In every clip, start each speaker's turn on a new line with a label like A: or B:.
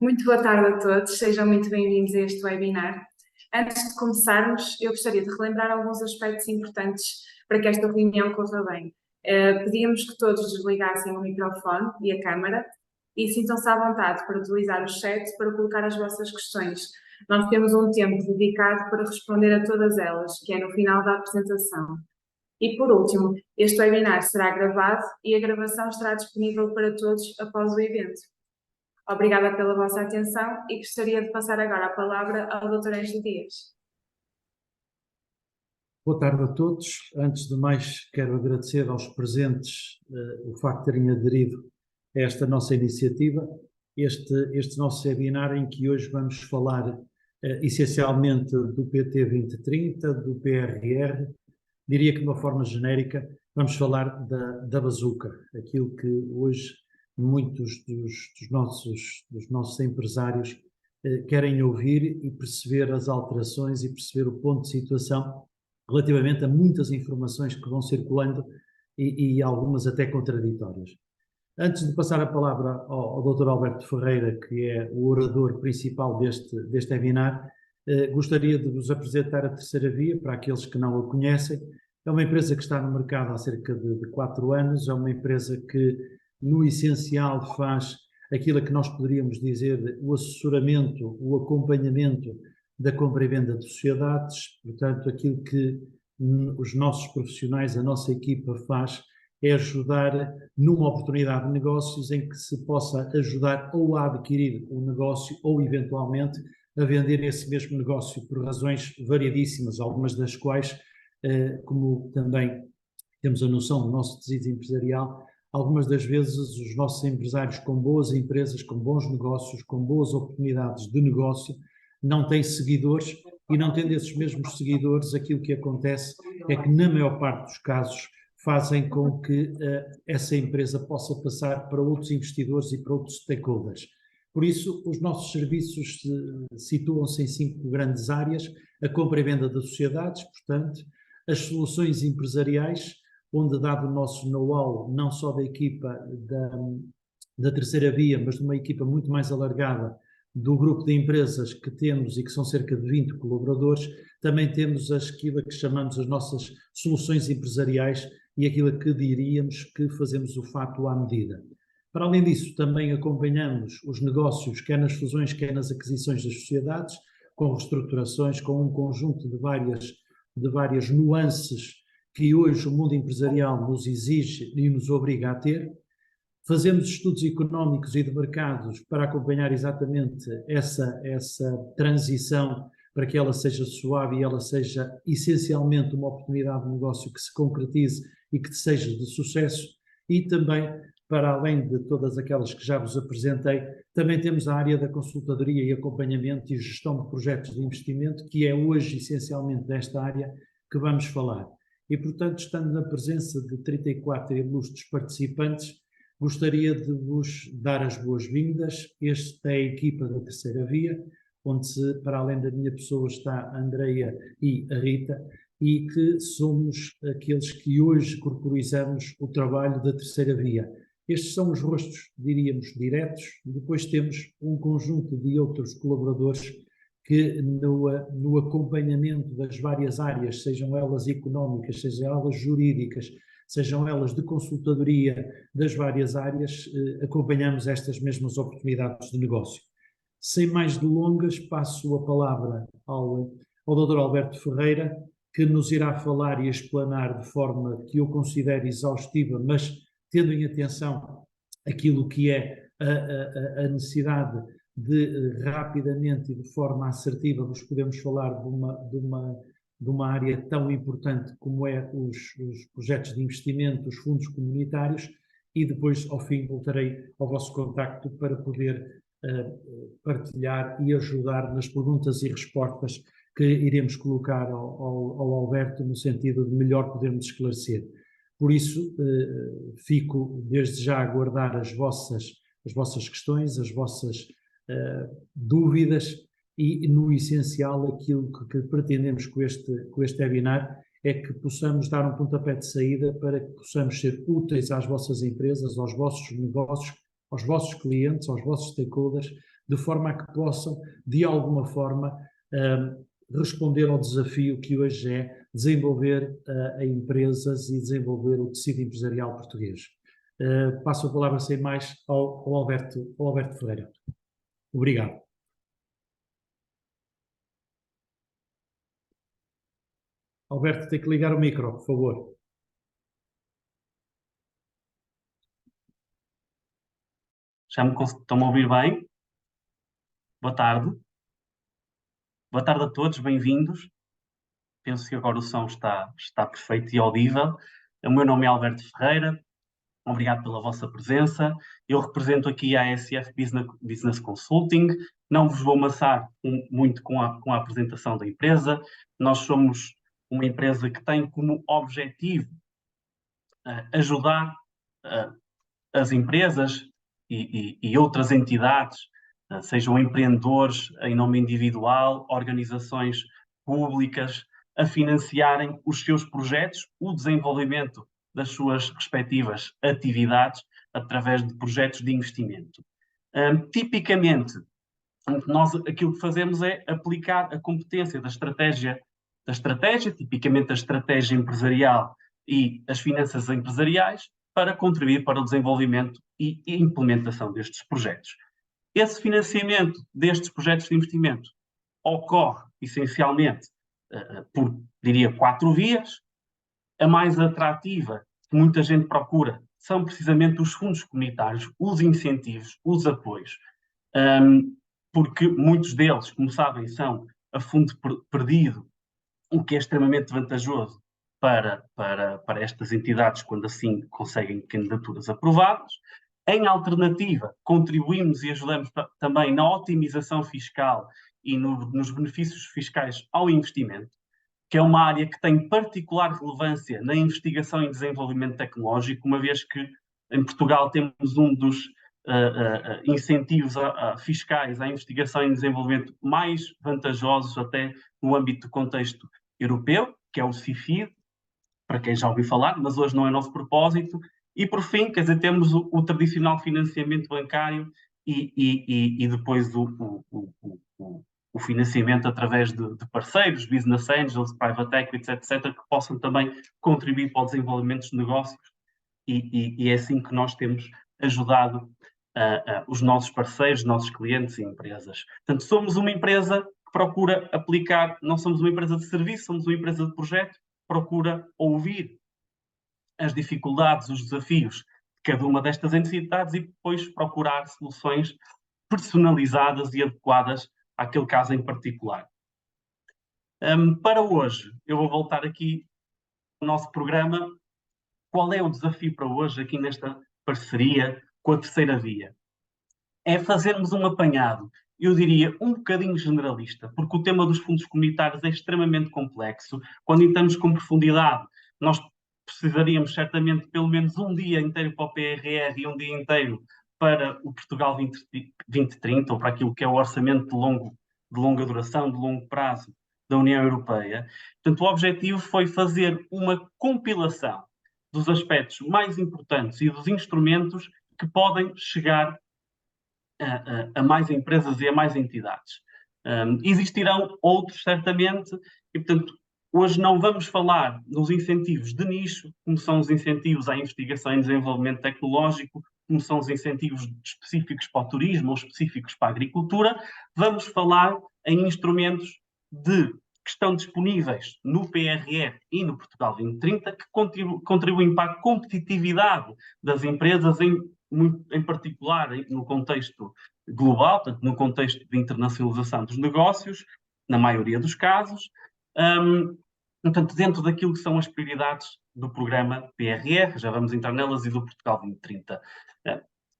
A: Muito boa tarde a todos, sejam muito bem-vindos a este webinar. Antes de começarmos, eu gostaria de relembrar alguns aspectos importantes para que esta reunião corra bem. Pedíamos que todos desligassem o microfone e a câmara e sintam-se à vontade para utilizar o chat para colocar as vossas questões. Nós temos um tempo dedicado para responder a todas elas, que é no final da apresentação. E por último, este webinar será gravado e a gravação estará disponível para todos após o evento. Obrigada pela vossa atenção e gostaria de passar agora a palavra ao Dr. Ângelo Dias.
B: Boa tarde a todos. Antes de mais, quero agradecer aos presentes o facto de terem aderido a esta nossa iniciativa, este nosso webinar em que hoje vamos falar essencialmente do PT 2030, do PRR, diria que de uma forma genérica vamos falar da bazuca, aquilo que hoje muitos dos nossos empresários querem ouvir e perceber as alterações e perceber o ponto de situação relativamente a muitas informações que vão circulando e algumas até contraditórias. Antes de passar a palavra ao Dr. Alberto Ferreira, que é o orador principal deste webinar, gostaria de vos apresentar a Terceira Via, para aqueles que não a conhecem. É uma empresa que está no mercado há cerca de 4 anos, é uma empresa que, no essencial, faz aquilo que nós poderíamos dizer o assessoramento, o acompanhamento da compra e venda de sociedades. Portanto, aquilo que os nossos profissionais, a nossa equipa faz é ajudar numa oportunidade de negócios em que se possa ajudar ou a adquirir um negócio ou, eventualmente, a vender esse mesmo negócio por razões variadíssimas, algumas das quais, como também temos a noção do nosso tecido empresarial, algumas das vezes os nossos empresários com boas empresas, com bons negócios, com boas oportunidades de negócio, não têm seguidores e não tendo esses mesmos seguidores, aquilo que acontece é que na maior parte dos casos fazem com que essa empresa possa passar para outros investidores e para outros stakeholders. Por isso, os nossos serviços situam-se em 5 grandes áreas: a compra e venda de sociedades, portanto, as soluções empresariais, onde, dado o nosso know-how, não só da equipa da Terceira Via, mas de uma equipa muito mais alargada do grupo de empresas que temos e que são cerca de 20 colaboradores, também temos aquilo que chamamos as nossas soluções empresariais e aquilo que diríamos que fazemos o fato à medida. Para além disso, também acompanhamos os negócios, quer nas fusões, quer nas aquisições das sociedades, com reestruturações, com um conjunto de várias nuances que hoje o mundo empresarial nos exige e nos obriga a ter. Fazemos estudos económicos e de mercados para acompanhar exatamente essa transição, para que ela seja suave e ela seja essencialmente uma oportunidade de negócio que se concretize e que seja de sucesso. E também, para além de todas aquelas que já vos apresentei, também temos a área da consultadoria e acompanhamento e gestão de projetos de investimento, que é hoje essencialmente desta área que vamos falar. E, portanto, estando na presença de 34 ilustres participantes, gostaria de vos dar as boas-vindas. Esta é a equipa da Terceira Via, onde, para além da minha pessoa, está a Andreia e a Rita, e que somos aqueles que hoje corporizamos o trabalho da Terceira Via. Estes são os rostos, diríamos, diretos. Depois temos um conjunto de outros colaboradores que no acompanhamento das várias áreas, sejam elas económicas, sejam elas jurídicas, sejam elas de consultadoria das várias áreas, acompanhamos estas mesmas oportunidades de negócio. Sem mais delongas, passo a palavra ao Dr. Alberto Ferreira, que nos irá falar e explanar de forma que eu considero exaustiva, mas tendo em atenção aquilo que é a necessidade de rapidamente e de forma assertiva vos podemos falar de uma área tão importante como é os projetos de investimento, os fundos comunitários, e depois, ao fim, voltarei ao vosso contacto para poder partilhar e ajudar nas perguntas e respostas que iremos colocar ao Alberto, no sentido de melhor podermos esclarecer. Por isso, fico desde já a aguardar as vossas questões, as vossas dúvidas, e no essencial aquilo que pretendemos com este webinar é que possamos dar um pontapé de saída para que possamos ser úteis às vossas empresas, aos vossos negócios, aos vossos clientes, aos vossos stakeholders, de forma a que possam, de alguma forma, responder ao desafio que hoje é desenvolver empresas e desenvolver o tecido empresarial português. Passo a palavra sem mais ao Alberto Ferreira. Obrigado. Alberto, tem que ligar o micro, por favor.
C: Estão-me a ouvir bem? Boa tarde. Boa tarde a todos, bem-vindos. Penso que agora o som está perfeito e audível. O meu nome é Alberto Ferreira. Obrigado pela vossa presença. Eu represento aqui a ASF Business Consulting. Não vos vou amassar muito com a apresentação da empresa. Nós somos uma empresa que tem como objetivo ajudar as empresas e outras entidades, sejam empreendedores em nome individual, organizações públicas, a financiarem os seus projetos, o desenvolvimento das suas respectivas atividades através de projetos de investimento. Tipicamente, nós aquilo que fazemos é aplicar a competência da estratégia, tipicamente a estratégia empresarial e as finanças empresariais, para contribuir para o desenvolvimento e implementação destes projetos. Esse financiamento destes projetos de investimento ocorre essencialmente por, diria, 4 vias. A mais atrativa, que muita gente procura, são precisamente os fundos comunitários, os incentivos, os apoios, porque muitos deles, como sabem, são a fundo perdido, o que é extremamente vantajoso para estas entidades quando assim conseguem candidaturas aprovadas. Em alternativa, contribuímos e ajudamos também na otimização fiscal e nos benefícios fiscais ao investimento, que é uma área que tem particular relevância na investigação e desenvolvimento tecnológico, uma vez que em Portugal temos um dos incentivos fiscais à investigação e desenvolvimento mais vantajosos até no âmbito do contexto europeu, que é o CIFID, para quem já ouviu falar, mas hoje não é nosso propósito. E, por fim, quer dizer, temos o tradicional financiamento bancário e depois o financiamento através de parceiros, business angels, private equities, etc., que possam também contribuir para o desenvolvimento dos negócios. E é assim que nós temos ajudado os nossos parceiros, nossos clientes e empresas. Portanto, somos uma empresa que procura aplicar, não somos uma empresa de serviço, somos uma empresa de projeto, procura ouvir as dificuldades, os desafios de cada uma destas entidades e depois procurar soluções personalizadas e adequadas àquele caso em particular. Para hoje, eu vou voltar aqui ao nosso programa. Qual é o desafio para hoje aqui nesta parceria com a terceira via? É fazermos um apanhado, eu diria, um bocadinho generalista, porque o tema dos fundos comunitários é extremamente complexo. Quando entramos com profundidade, nós precisaríamos certamente pelo menos um dia inteiro para o PRR e um dia inteiro para o Portugal 2030, ou para aquilo que é o orçamento de longa duração, de longo prazo da União Europeia. Portanto, o objetivo foi fazer uma compilação dos aspectos mais importantes e dos instrumentos que podem chegar a mais empresas e a mais entidades. Existirão outros, certamente, e, portanto, hoje não vamos falar dos incentivos de nicho, como são os incentivos à investigação e desenvolvimento tecnológico, como são os incentivos específicos para o turismo ou específicos para a agricultura. Vamos falar em instrumentos que estão disponíveis no PRR e no Portugal 2030, que contribuem para a competitividade das empresas, em particular no contexto global, portanto, no contexto de internacionalização dos negócios, na maioria dos casos. Portanto, dentro daquilo que são as prioridades do programa PRR, já vamos entrar nelas, e do Portugal 2030.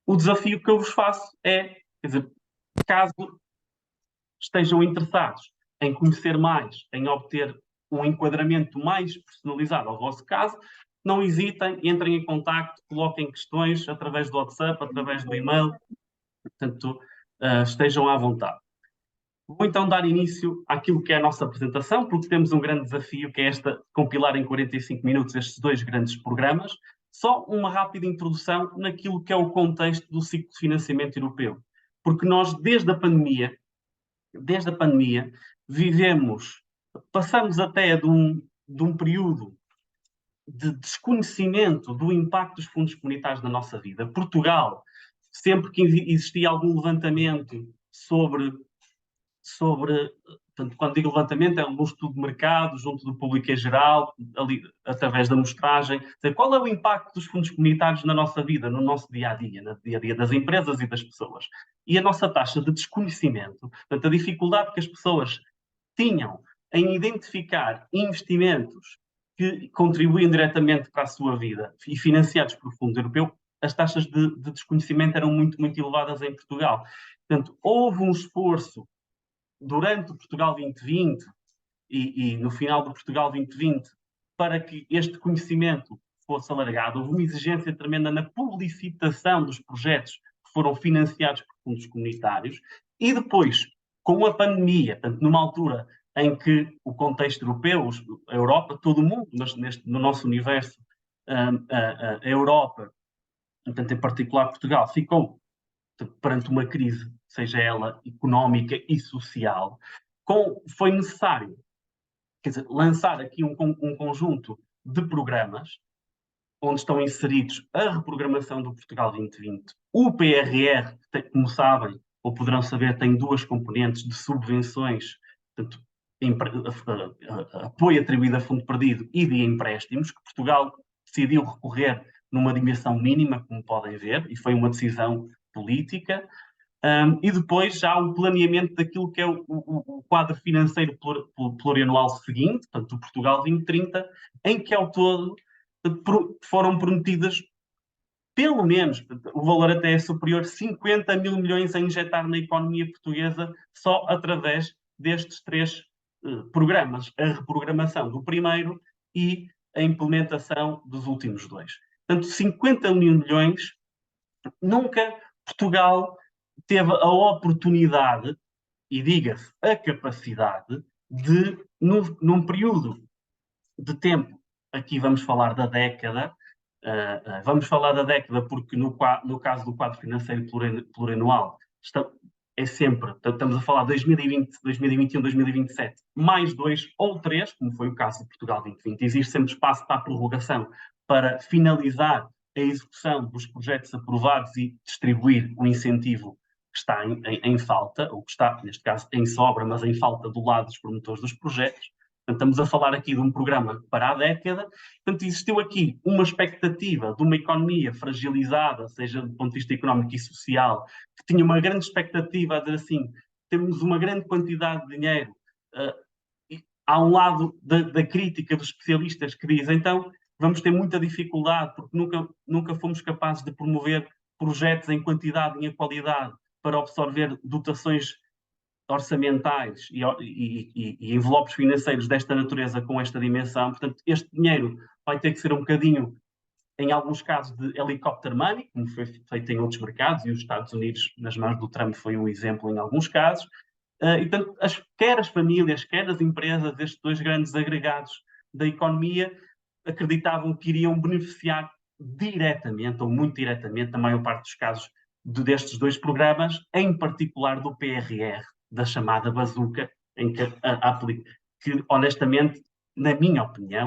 C: O desafio que eu vos faço é, quer dizer, caso estejam interessados em conhecer mais, em obter um enquadramento mais personalizado ao vosso caso, não hesitem, entrem em contacto, coloquem questões através do WhatsApp, através do e-mail, portanto, estejam à vontade. Vou então dar início àquilo que é a nossa apresentação, porque temos um grande desafio, que é compilar em 45 minutos estes 2 grandes programas. Só uma rápida introdução naquilo que é o contexto do ciclo de financiamento europeu. Porque nós, desde a pandemia, passamos até de um período de desconhecimento do impacto dos fundos comunitários na nossa vida. Portugal, sempre que existia algum levantamento sobre portanto, quando digo levantamento, é um estudo de mercado junto do público em geral, ali, através da amostragem, dizer, qual é o impacto dos fundos comunitários na nossa vida, no nosso dia-a-dia, no dia-a-dia das empresas e das pessoas. E a nossa taxa de desconhecimento, portanto, a dificuldade que as pessoas tinham em identificar investimentos que contribuem diretamente para a sua vida e financiados por fundo europeu, as taxas de desconhecimento eram muito, muito elevadas em Portugal. Portanto, houve um esforço durante o Portugal 2020 e no final do Portugal 2020 para que este conhecimento fosse alargado. Houve uma exigência tremenda na publicitação dos projetos que foram financiados por fundos comunitários e depois, com a pandemia, portanto, numa altura em que o contexto europeu, a Europa, todo o mundo, mas no nosso universo, a Europa, portanto, em particular Portugal, ficou perante uma crise, seja ela económica e social, foi necessário, quer dizer, lançar aqui um conjunto de programas onde estão inseridos a reprogramação do Portugal 2020. O PRR, como sabem, ou poderão saber, tem duas componentes de subvenções, portanto, apoio atribuído a fundo perdido e de empréstimos, que Portugal decidiu recorrer numa dimensão mínima, como podem ver, e foi uma decisão política. E depois já o planeamento daquilo que é o quadro financeiro plurianual seguinte, portanto, o Portugal 2030, em que ao todo foram prometidas pelo menos, o valor até é superior, 50 mil milhões a injetar na economia portuguesa só através destes três programas, a reprogramação do primeiro e a implementação dos últimos dois. Portanto, 50 mil milhões, nunca Portugal teve a oportunidade, e diga-se, a capacidade de, num período de tempo, aqui vamos falar da década, porque no caso do quadro financeiro plurianual, é sempre, estamos a falar de 2020, 2021, 2027, mais 2 ou 3, como foi o caso de Portugal 2020. Existe sempre espaço para a prorrogação, para finalizar a execução dos projetos aprovados e distribuir o incentivo que está em falta, ou que está, neste caso, em sobra, mas em falta do lado dos promotores dos projetos. Portanto, estamos a falar aqui de um programa para a década. Portanto, existiu aqui uma expectativa de uma economia fragilizada, seja do ponto de vista económico e social, que tinha uma grande expectativa a dizer assim, temos uma grande quantidade de dinheiro. Há um lado da crítica dos especialistas que diz, então, vamos ter muita dificuldade, porque nunca fomos capazes de promover projetos em quantidade e em qualidade para absorver dotações orçamentais e envelopes financeiros desta natureza com esta dimensão. Portanto, este dinheiro vai ter que ser um bocadinho, em alguns casos, de helicopter money, como foi feito em outros mercados, e os Estados Unidos, nas mãos do Trump, foi um exemplo em alguns casos. E, portanto, quer as famílias, quer as empresas, estes dois grandes agregados da economia, acreditavam que iriam beneficiar diretamente, ou muito diretamente, na maior parte dos casos, destes dois programas, em particular do PRR, da chamada bazuca, em que honestamente, na minha opinião,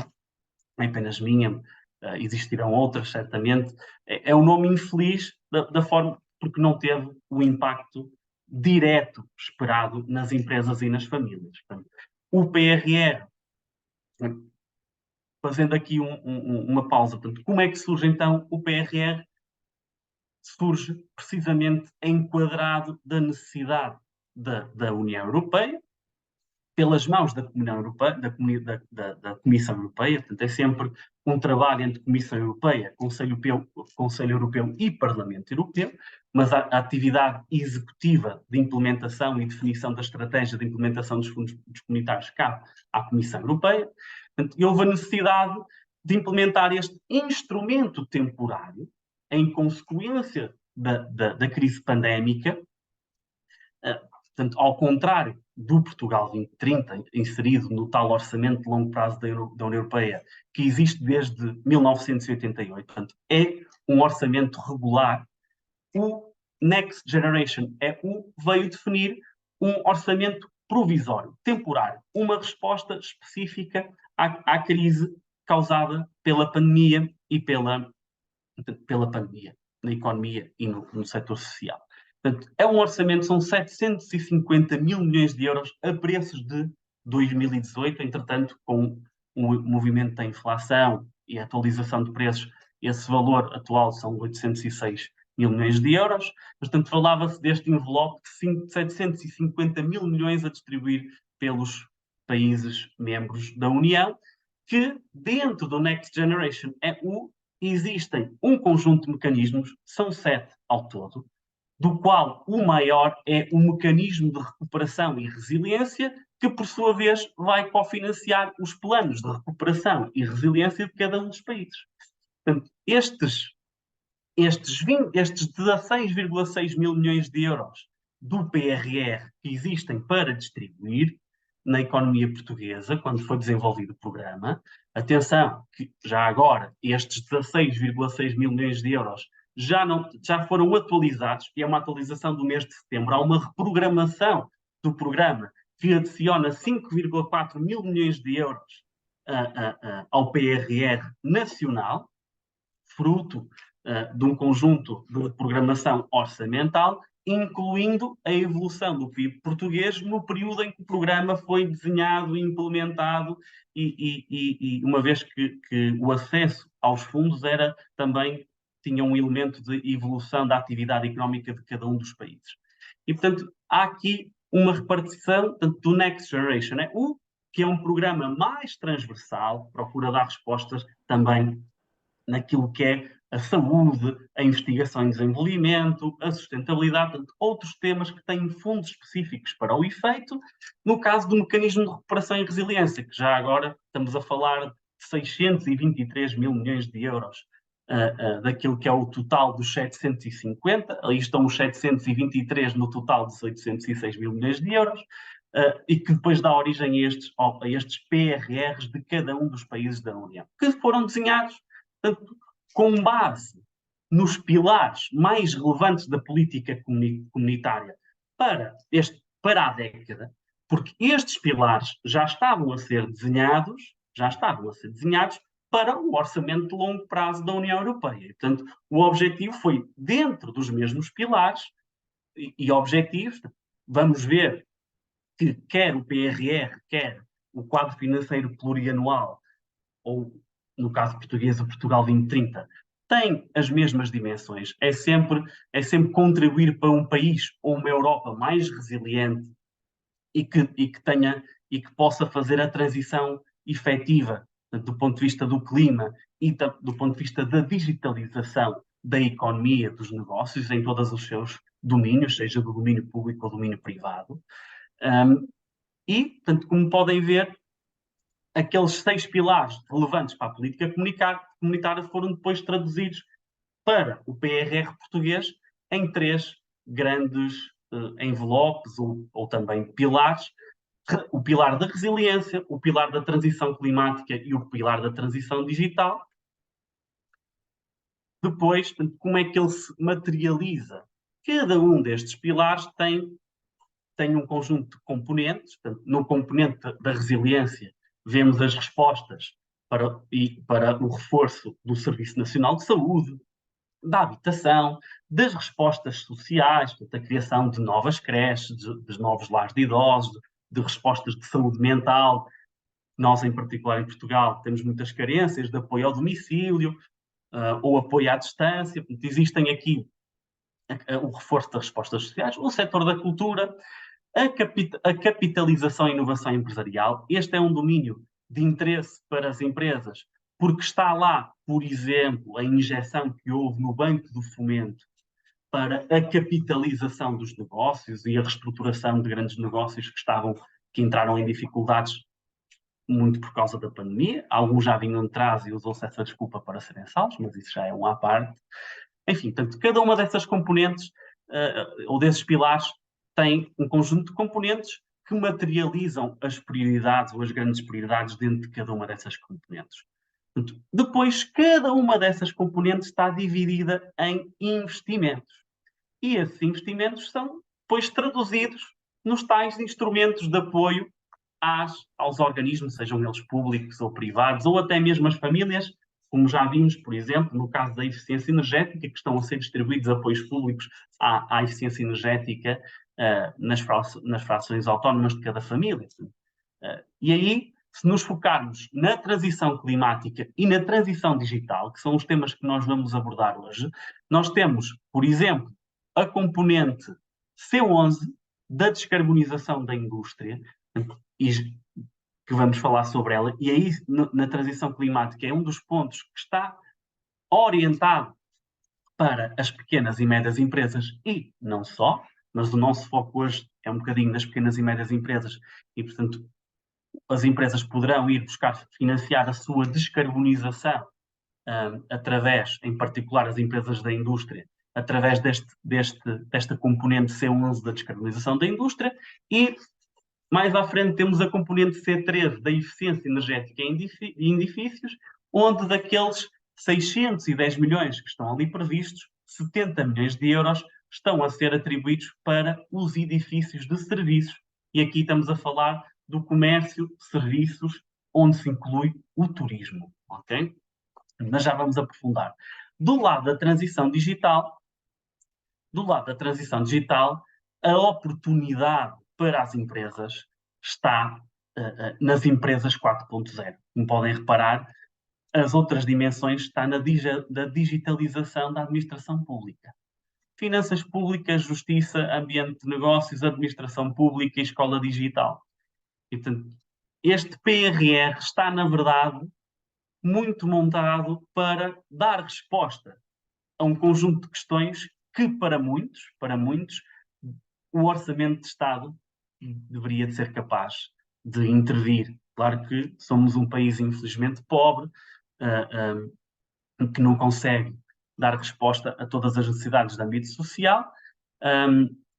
C: é apenas minha, existirão outras certamente, é um nome infeliz da forma, porque não teve o impacto direto esperado nas empresas e nas famílias. Portanto, o PRR, fazendo aqui uma pausa, portanto, como é que surge então o PRR? Surge precisamente enquadrado da necessidade da União Europeia, pelas mãos da União Europeia, da Comissão Europeia. Portanto, é sempre um trabalho entre Comissão Europeia, Conselho Europeu e Parlamento Europeu, mas a atividade executiva de implementação e definição da estratégia de implementação dos fundos comunitários cabe à Comissão Europeia. Portanto, houve a necessidade de implementar este instrumento temporário em consequência da crise pandémica. Portanto, ao contrário do Portugal 2030, inserido no tal orçamento de longo prazo da União Europeia, que existe desde 1988. Portanto, é um orçamento regular. O Next Generation EU veio definir um orçamento provisório, temporário, uma resposta específica à crise causada pela pandemia e pela pandemia na economia e no setor social. Portanto, é um orçamento, são 750 mil milhões de euros a preços de 2018, entretanto, com o movimento da inflação e a atualização de preços, esse valor atual são 806 mil milhões de euros, portanto, falava-se deste envelope de 750 mil milhões a distribuir pelos países membros da União, que dentro do Next Generation EU existem um conjunto de mecanismos, são 7 ao todo, do qual o maior é o mecanismo de recuperação e resiliência, que por sua vez vai cofinanciar os planos de recuperação e resiliência de cada um dos países. Portanto, estes 16,6 mil milhões de euros do PRR que existem para distribuir na economia portuguesa, quando foi desenvolvido o programa, atenção, que já agora estes 16,6 mil milhões de euros já foram atualizados, e é uma atualização do mês de setembro, há uma reprogramação do programa que adiciona 5,4 mil milhões de euros ao PRR nacional, fruto de um conjunto de programação orçamental, incluindo a evolução do PIB português no período em que o programa foi desenhado e implementado, e uma vez que o acesso aos fundos tinha um elemento de evolução da atividade económica de cada um dos países. E, portanto, há aqui uma repartição do Next Generation EU, que é um programa mais transversal, procura dar respostas também naquilo que é a saúde, a investigação e desenvolvimento, a sustentabilidade, portanto, outros temas que têm fundos específicos para o efeito. No caso do mecanismo de recuperação e resiliência, que já agora estamos a falar de 623 mil milhões de euros, daquilo que é o total dos 750, aí estão os 723 no total dos 806 mil milhões de euros, e que depois dá origem a estes PRRs de cada um dos países da União, que foram desenhados, portanto, com base nos pilares mais relevantes da política comunitária para a década, porque estes pilares já estavam a ser desenhados para o orçamento de longo prazo da União Europeia. Portanto, o objetivo foi, dentro dos mesmos pilares e objetivos, vamos ver que quer o PRR, quer o quadro financeiro plurianual, ou, no caso português, o Portugal 2030, tem as mesmas dimensões. É sempre contribuir para um país ou uma Europa mais resiliente e que possa fazer a transição efetiva do ponto de vista do clima e do ponto de vista da digitalização da economia, dos negócios, em todos os seus domínios, seja do domínio público ou do domínio privado. E, portanto, como podem ver, aqueles 6 pilares relevantes para a política comunitária foram depois traduzidos para o PRR português em 3 grandes envelopes ou também pilares: o pilar da resiliência, o pilar da transição climática e o pilar da transição digital. Depois, como é que ele se materializa? Cada um destes pilares tem um conjunto de componentes. Portanto, no componente da resiliência, vemos as respostas para o reforço do Serviço Nacional de Saúde, da habitação, das respostas sociais, portanto, a criação de novas creches, de novos lares de idosos, de respostas de saúde mental. Nós, em particular em Portugal, temos muitas carências de apoio ao domicílio ou apoio à distância. Portanto, existem aqui o reforço das respostas sociais, o setor da cultura, a capitalização e inovação empresarial. Este é um domínio de interesse para as empresas, porque está lá, por exemplo, a injeção que houve no Banco do Fomento para a capitalização dos negócios e a reestruturação de grandes negócios que entraram em dificuldades muito por causa da pandemia. Alguns já vinham de trás e usou-se essa desculpa para serem salvos, mas isso já é uma à parte. Enfim, portanto, cada uma dessas componentes ou desses pilares tem um conjunto de componentes que materializam as prioridades ou as grandes prioridades dentro de cada uma dessas componentes. Portanto, depois, cada uma dessas componentes está dividida em investimentos. E esses investimentos são depois traduzidos nos tais instrumentos de apoio aos organismos, sejam eles públicos ou privados, ou até mesmo as famílias, como já vimos, por exemplo, no caso da eficiência energética, que estão a ser distribuídos apoios públicos à eficiência energética nas frações autónomas de cada família. E aí, se nos focarmos na transição climática e na transição digital, que são os temas que nós vamos abordar hoje, nós temos, por exemplo, a componente C11 da descarbonização da indústria, e que vamos falar sobre ela, e aí na transição climática é um dos pontos que está orientado para as pequenas e médias empresas e não só, mas o nosso foco hoje é um bocadinho nas pequenas e médias empresas e, portanto, as empresas poderão ir buscar financiar a sua descarbonização através, em particular as empresas da indústria, através desta componente C11 da descarbonização da indústria e mais à frente temos a componente C13 da eficiência energética em edifícios, onde daqueles 610 milhões que estão ali previstos, 70 milhões de euros estão a ser atribuídos para os edifícios de serviços. E aqui estamos a falar do comércio, serviços, onde se inclui o turismo. Ok? Mas já vamos aprofundar. Do lado da transição digital, a oportunidade para as empresas está nas empresas 4.0. Como podem reparar, as outras dimensões estão na digitalização da administração pública. Finanças públicas, justiça, ambiente de negócios, administração pública e escola digital. E, portanto, este PRR está, na verdade, muito montado para dar resposta a um conjunto de questões que, para muitos, o Orçamento de Estado deveria de ser capaz de intervir. Claro que somos um país, infelizmente, pobre, que não consegue dar resposta a todas as necessidades de âmbito social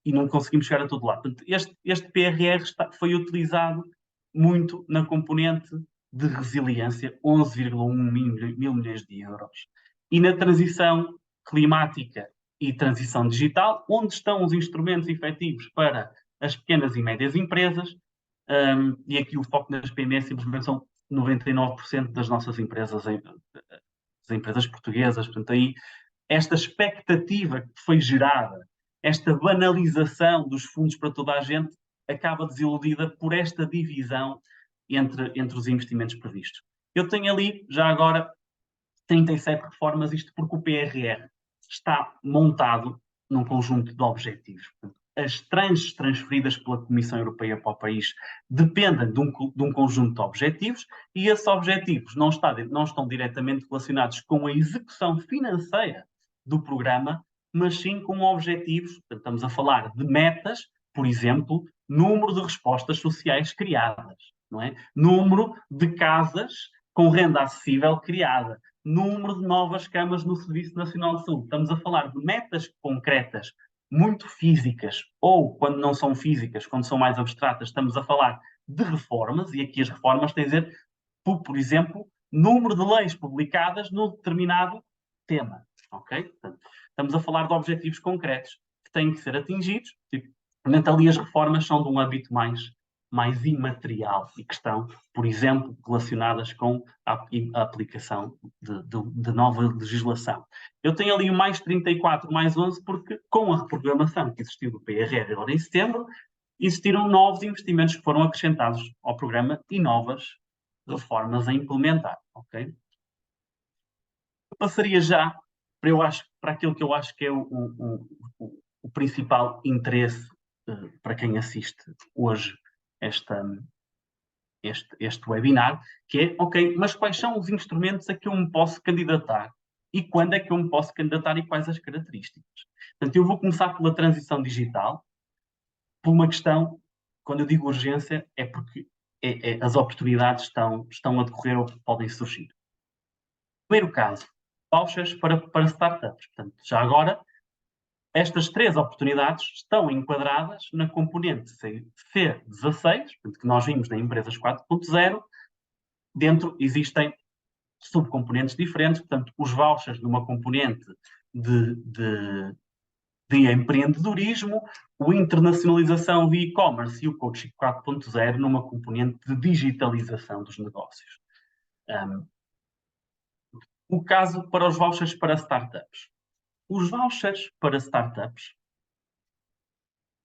C: e não conseguimos chegar a todo lado. Portanto, este PRR foi utilizado muito na componente de resiliência, 11,1 mil milhões de euros. E na transição climática e transição digital, onde estão os instrumentos efetivos para as pequenas e médias empresas, e aqui o foco nas PME simplesmente são 99% das nossas empresas, as empresas portuguesas. Portanto, aí esta expectativa que foi gerada, esta banalização dos fundos para toda a gente, acaba desiludida por esta divisão entre os investimentos previstos. Eu tenho ali, já agora, 37 reformas, isto porque o PRR está montado num conjunto de objetivos. As tranches transferidas pela Comissão Europeia para o país dependem de um conjunto de objetivos e esses objetivos não estão diretamente relacionados com a execução financeira do programa, mas sim com objetivos. Portanto, estamos a falar de metas, por exemplo, número de respostas sociais criadas, não é? Número de casas com renda acessível criada, número de novas camas no Serviço Nacional de Saúde. Estamos a falar de metas concretas, muito físicas, ou quando não são físicas, quando são mais abstratas, estamos a falar de reformas, e aqui as reformas têm a dizer, por exemplo, número de leis publicadas no determinado tema. Ok? Portanto, estamos a falar de objetivos concretos que têm que ser atingidos. Portanto, ali as reformas são de um âmbito mais imaterial e que estão, por exemplo, relacionadas com a aplicação de nova legislação. Eu tenho ali o mais 34, mais 11, porque com a reprogramação que existiu do PRR agora em setembro, existiram novos investimentos que foram acrescentados ao programa e novas reformas a implementar. Okay? Eu passaria já para aquilo que eu acho que é o principal interesse para quem assiste hoje este webinar, que é, ok, mas quais são os instrumentos a que eu me posso candidatar? E quando é que eu me posso candidatar e quais as características? Portanto, eu vou começar pela transição digital, por uma questão, quando eu digo urgência, é porque as oportunidades estão a decorrer ou podem surgir. Primeiro caso, vouchers para startups. Portanto, já agora, estas 3 oportunidades estão enquadradas na componente C16, portanto, que nós vimos na Empresas 4.0. Dentro existem subcomponentes diferentes, portanto, os vouchers numa componente de empreendedorismo, a internacionalização via e-commerce e o coaching 4.0 numa componente de digitalização dos negócios. O caso para os vouchers para startups. Os vouchers para startups,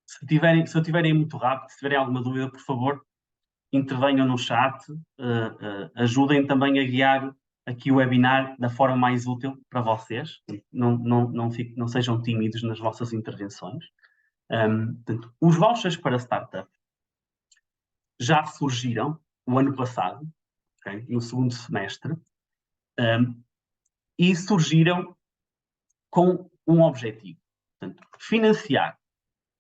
C: se eu tiverem muito rápido, se tiverem alguma dúvida, por favor, intervenham no chat, ajudem também a guiar aqui o webinar da forma mais útil para vocês. Não sejam tímidos nas vossas intervenções. Portanto, os vouchers para startup já surgiram o ano passado, okay, no segundo semestre, e surgiram com um objetivo. Portanto, financiar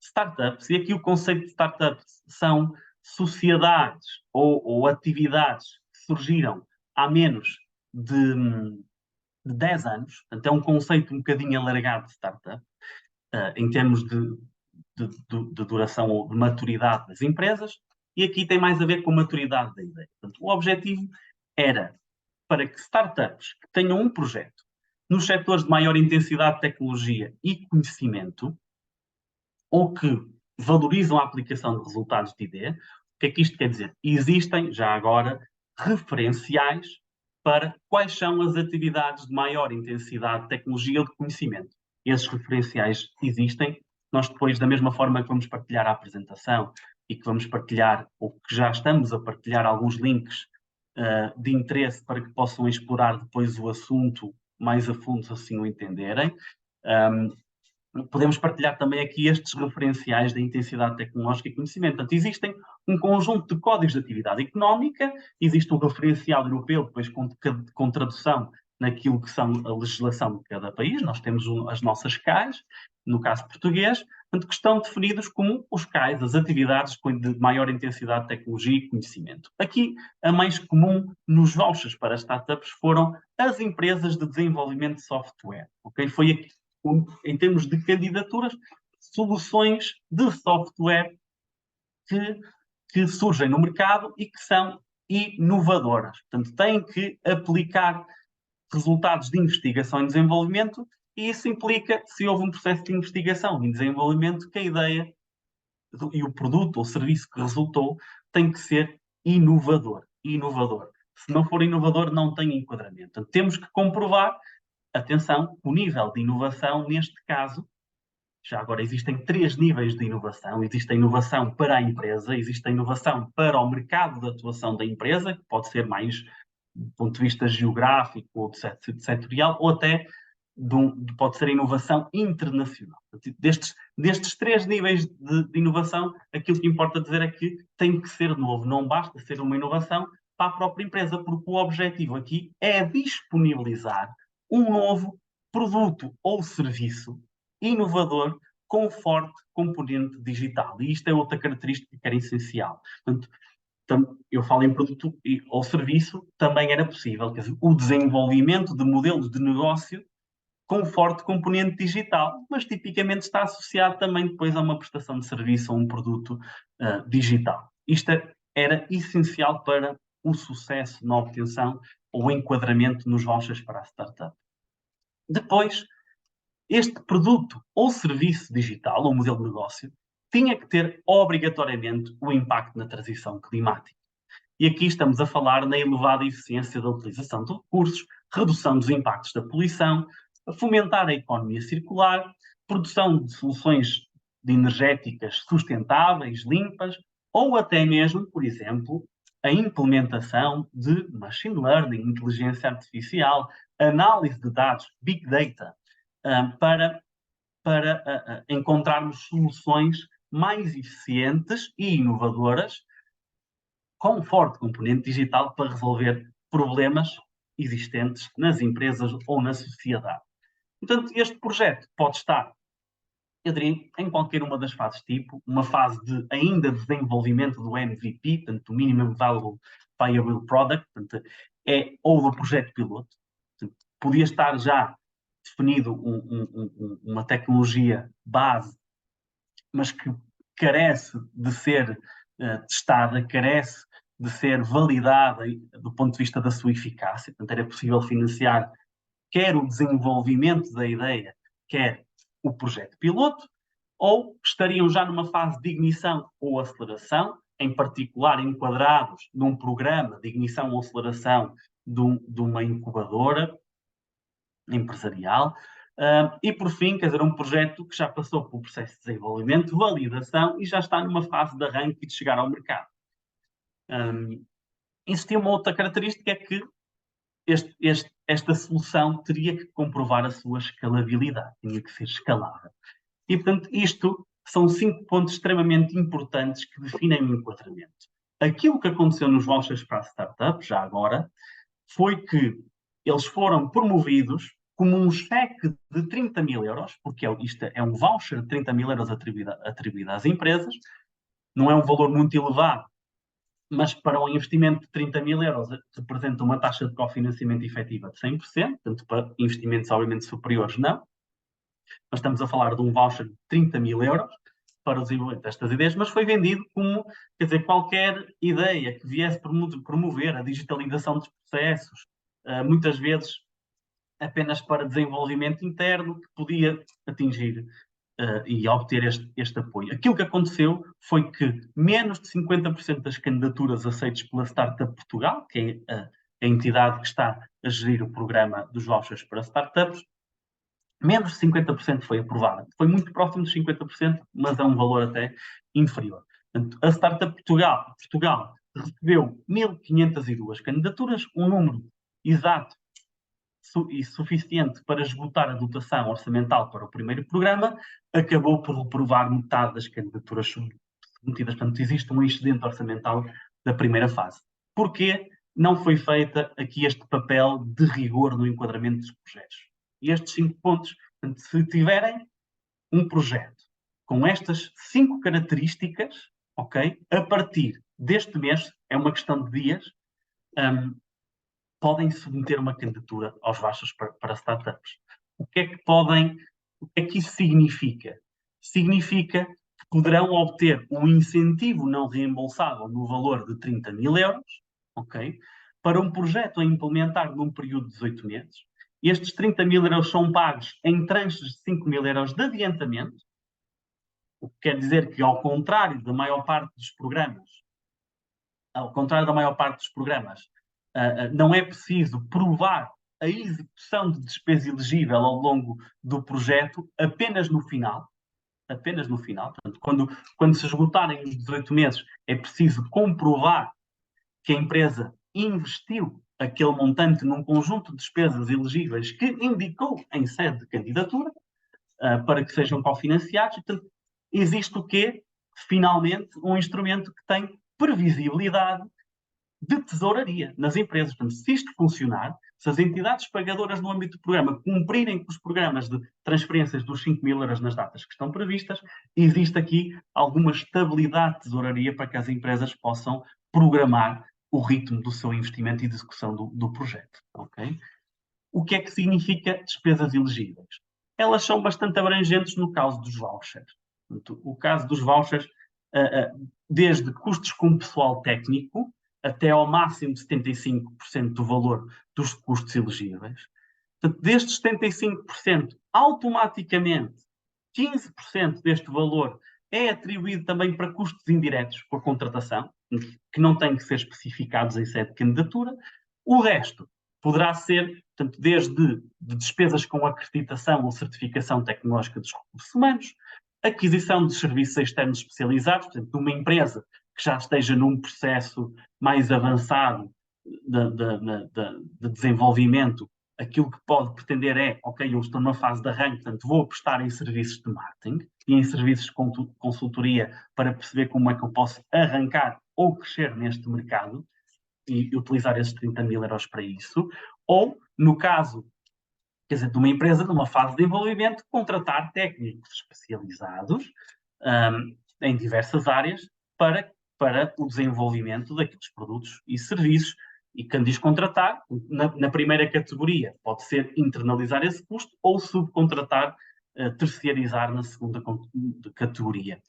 C: startups, e aqui o conceito de startups são sociedades ou atividades que surgiram há menos de 10 anos, portanto é um conceito um bocadinho alargado de startup, em termos de duração ou de maturidade das empresas, e aqui tem mais a ver com a maturidade da ideia. Portanto, o objetivo era para que startups que tenham um projeto nos setores de maior intensidade de tecnologia e conhecimento, ou que valorizam a aplicação de resultados de ID, o que é que isto quer dizer? Existem, já agora, referenciais para quais são as atividades de maior intensidade de tecnologia ou de conhecimento. Esses referenciais existem. Nós depois, da mesma forma que vamos partilhar a apresentação e que vamos partilhar, ou que já estamos a partilhar alguns links de interesse para que possam explorar depois o assunto mais a fundo, se assim o entenderem. Podemos partilhar também aqui estes referenciais da intensidade tecnológica e conhecimento. Portanto, existem um conjunto de códigos de atividade económica, existe um referencial europeu, depois com tradução naquilo que são a legislação de cada país. Nós temos as nossas CAIs, no caso português, portanto, que estão definidos como os CAIs, as atividades de maior intensidade de tecnologia e conhecimento. Aqui, a mais comum nos vouchers para startups foram as empresas de desenvolvimento de software. Okay? Foi aqui, em termos de candidaturas, soluções de software que surgem no mercado e que são inovadoras. Portanto, têm que aplicar resultados de investigação e desenvolvimento, e isso implica, se houve um processo de investigação e desenvolvimento, que a ideia e o produto ou serviço que resultou tem que ser inovador. Se não for inovador, não tem enquadramento. Portanto, temos que comprovar, atenção, o nível de inovação, neste caso, já agora existem 3 níveis de inovação. Existe a inovação para a empresa, existe a inovação para o mercado de atuação da empresa, que pode ser mais do ponto de vista geográfico ou setorial, ou até pode ser a inovação internacional. Destes 3 níveis de inovação, aquilo que importa dizer é que tem que ser novo, não basta ser uma inovação para a própria empresa, porque o objetivo aqui é disponibilizar um novo produto ou serviço inovador com forte componente digital. E isto é outra característica que era essencial. Portanto, eu falo em produto ou serviço, também era possível, quer dizer, o desenvolvimento de modelos de negócio com forte componente digital, mas tipicamente está associado também depois a uma prestação de serviço ou um produto digital. Isto era essencial para o sucesso na obtenção ou enquadramento nos vouchers para a startup. Depois, este produto ou serviço digital, ou modelo de negócio, tinha que ter obrigatoriamente o impacto na transição climática. E aqui estamos a falar na elevada eficiência da utilização de recursos, redução dos impactos da poluição, fomentar a economia circular, produção de soluções energéticas sustentáveis, limpas, ou até mesmo, por exemplo, a implementação de machine learning, inteligência artificial, análise de dados, big data, para encontrarmos soluções mais eficientes e inovadoras com forte componente digital para resolver problemas existentes nas empresas ou na sociedade. Portanto, este projeto pode estar, eu diria, em qualquer uma das fases tipo, uma fase de ainda desenvolvimento do MVP, portanto, do Minimum Viable Product, portanto, ou do projeto piloto. Portanto, podia estar já definido uma tecnologia base, mas que carece de ser testada, carece de ser validada do ponto de vista da sua eficácia. Portanto, era possível financiar quer o desenvolvimento da ideia, quer o projeto piloto, ou estariam já numa fase de ignição ou aceleração, em particular enquadrados num programa de ignição ou aceleração de uma incubadora empresarial. E, por fim, quer dizer, um projeto que já passou pelo processo de desenvolvimento, validação e já está numa fase de arranque e de chegar ao mercado. Existia uma outra característica, é que esta solução teria que comprovar a sua escalabilidade, tinha que ser escalável. E, portanto, isto são 5 pontos extremamente importantes que definem o enquadramento. Aquilo que aconteceu nos vouchers para a startup, já agora, foi que eles foram promovidos como um cheque de 30 mil euros, porque isto é um voucher de 30 mil euros atribuído às empresas, não é um valor muito elevado, mas para um investimento de 30 mil euros representa uma taxa de cofinanciamento efetiva de 100%, portanto, para investimentos obviamente superiores não. Nós estamos a falar de um voucher de 30 mil euros para o desenvolvimento destas ideias, mas foi vendido como, quer dizer, qualquer ideia que viesse promover a digitalização dos processos, muitas vezes apenas para desenvolvimento interno, que podia atingir e obter este apoio. Aquilo que aconteceu foi que menos de 50% das candidaturas aceitas pela Startup Portugal, que é a entidade que está a gerir o programa dos vouchers para startups, menos de 50% foi aprovada. Foi muito próximo dos 50%, mas é um valor até inferior. Portanto, a Startup Portugal recebeu 1.502 candidaturas, um número exato e suficiente para esgotar a dotação orçamental para o primeiro programa, acabou por reprovar metade das candidaturas submetidas. Portanto, existe um excedente orçamental da primeira fase. Porquê não foi feita aqui este papel de rigor no enquadramento dos projetos? E estes 5 pontos, portanto, se tiverem um projeto com estas 5 características, ok, a partir deste mês, é uma questão de dias, podem submeter uma candidatura aos vouchers para startups. O que é que isso significa? Significa que poderão obter um incentivo não reembolsável no valor de 30 mil euros, ok, para um projeto a implementar num período de 18 meses. Estes 30 mil euros são pagos em tranches de 5 mil euros de adiantamento, o que quer dizer que, ao contrário da maior parte dos programas, não é preciso provar a execução de despesa elegível ao longo do projeto apenas no final. Portanto, quando se esgotarem os 18 meses, é preciso comprovar que a empresa investiu aquele montante num conjunto de despesas elegíveis que indicou em sede de candidatura, para que sejam cofinanciados. Portanto, existe o quê? Finalmente, um instrumento que tem previsibilidade de tesouraria nas empresas. Portanto, se isto funcionar, se as entidades pagadoras no âmbito do programa cumprirem com os programas de transferências dos 5 mil euros nas datas que estão previstas, existe aqui alguma estabilidade de tesouraria para que as empresas possam programar o ritmo do seu investimento e de execução do projeto. Okay? O que é que significa despesas elegíveis? Elas são bastante abrangentes no caso dos vouchers. Portanto, o caso dos vouchers, desde custos com pessoal técnico, até ao máximo de 75% do valor dos custos elegíveis. Portanto, destes 75%, automaticamente, 15% deste valor é atribuído também para custos indiretos com a contratação, que não têm que ser especificados em sede de candidatura. O resto poderá ser, portanto, desde despesas com acreditação ou certificação tecnológica dos recursos humanos, aquisição de serviços externos especializados, portanto, de uma empresa que já esteja num processo mais avançado de desenvolvimento, aquilo que pode pretender é, ok, eu estou numa fase de arranque, portanto vou apostar em serviços de marketing e em serviços de consultoria para perceber como é que eu posso arrancar ou crescer neste mercado e utilizar esses 30 mil euros para isso. Ou, no caso, quer dizer, de uma empresa numa fase de desenvolvimento, contratar técnicos especializados em diversas áreas para o desenvolvimento daqueles produtos e serviços E quando diz contratar, na primeira categoria pode ser internalizar esse custo ou subcontratar, terciarizar na segunda categoria.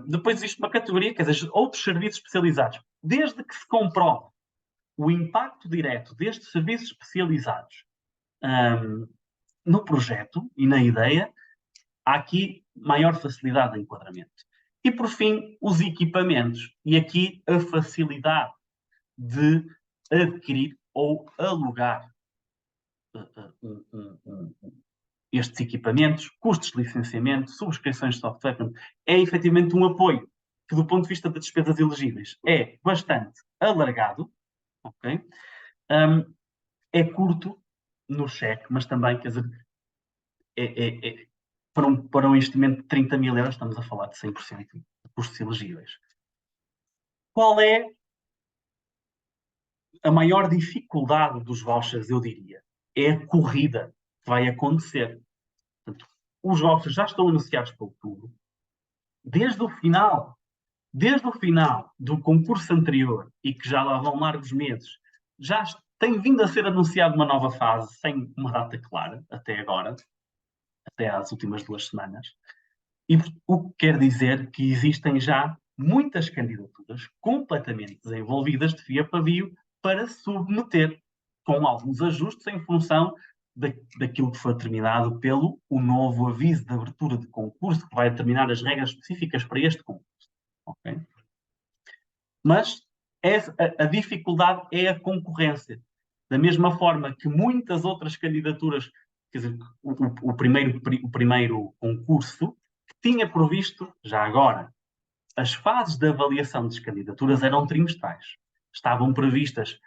C: Depois existe uma categoria, quer dizer, outros serviços especializados. Desde que se comprove o impacto direto destes serviços especializados no projeto e na ideia, há aqui maior facilidade de enquadramento. E, por fim, os equipamentos. E aqui a facilidade de adquirir ou alugar estes equipamentos, custos de licenciamento, subscrições de software. É efetivamente um apoio que, do ponto de vista das despesas elegíveis, é bastante alargado, ok? É curto no cheque, mas também, quer dizer, para um investimento de 30 mil euros, estamos a falar de 100% de custos elegíveis. Qual é a maior dificuldade dos vouchers, eu diria? É a corrida que vai acontecer. Portanto, os vouchers já estão anunciados para outubro. Desde o final do concurso anterior, e que já lá vão largos meses, já tem vindo a ser anunciada uma nova fase, sem uma data clara, até agora, até às últimas 2 semanas. E o que quer dizer que existem já muitas candidaturas completamente desenvolvidas de fio a pavio para submeter, com alguns ajustes em função daquilo que foi determinado pelo o novo aviso de abertura de concurso, que vai determinar as regras específicas para este concurso. Okay? Mas a dificuldade é a concorrência. Da mesma forma que muitas outras candidaturas, quer dizer, o primeiro concurso, que tinha previsto, já agora, as fases de avaliação das candidaturas eram trimestrais. Estavam previstas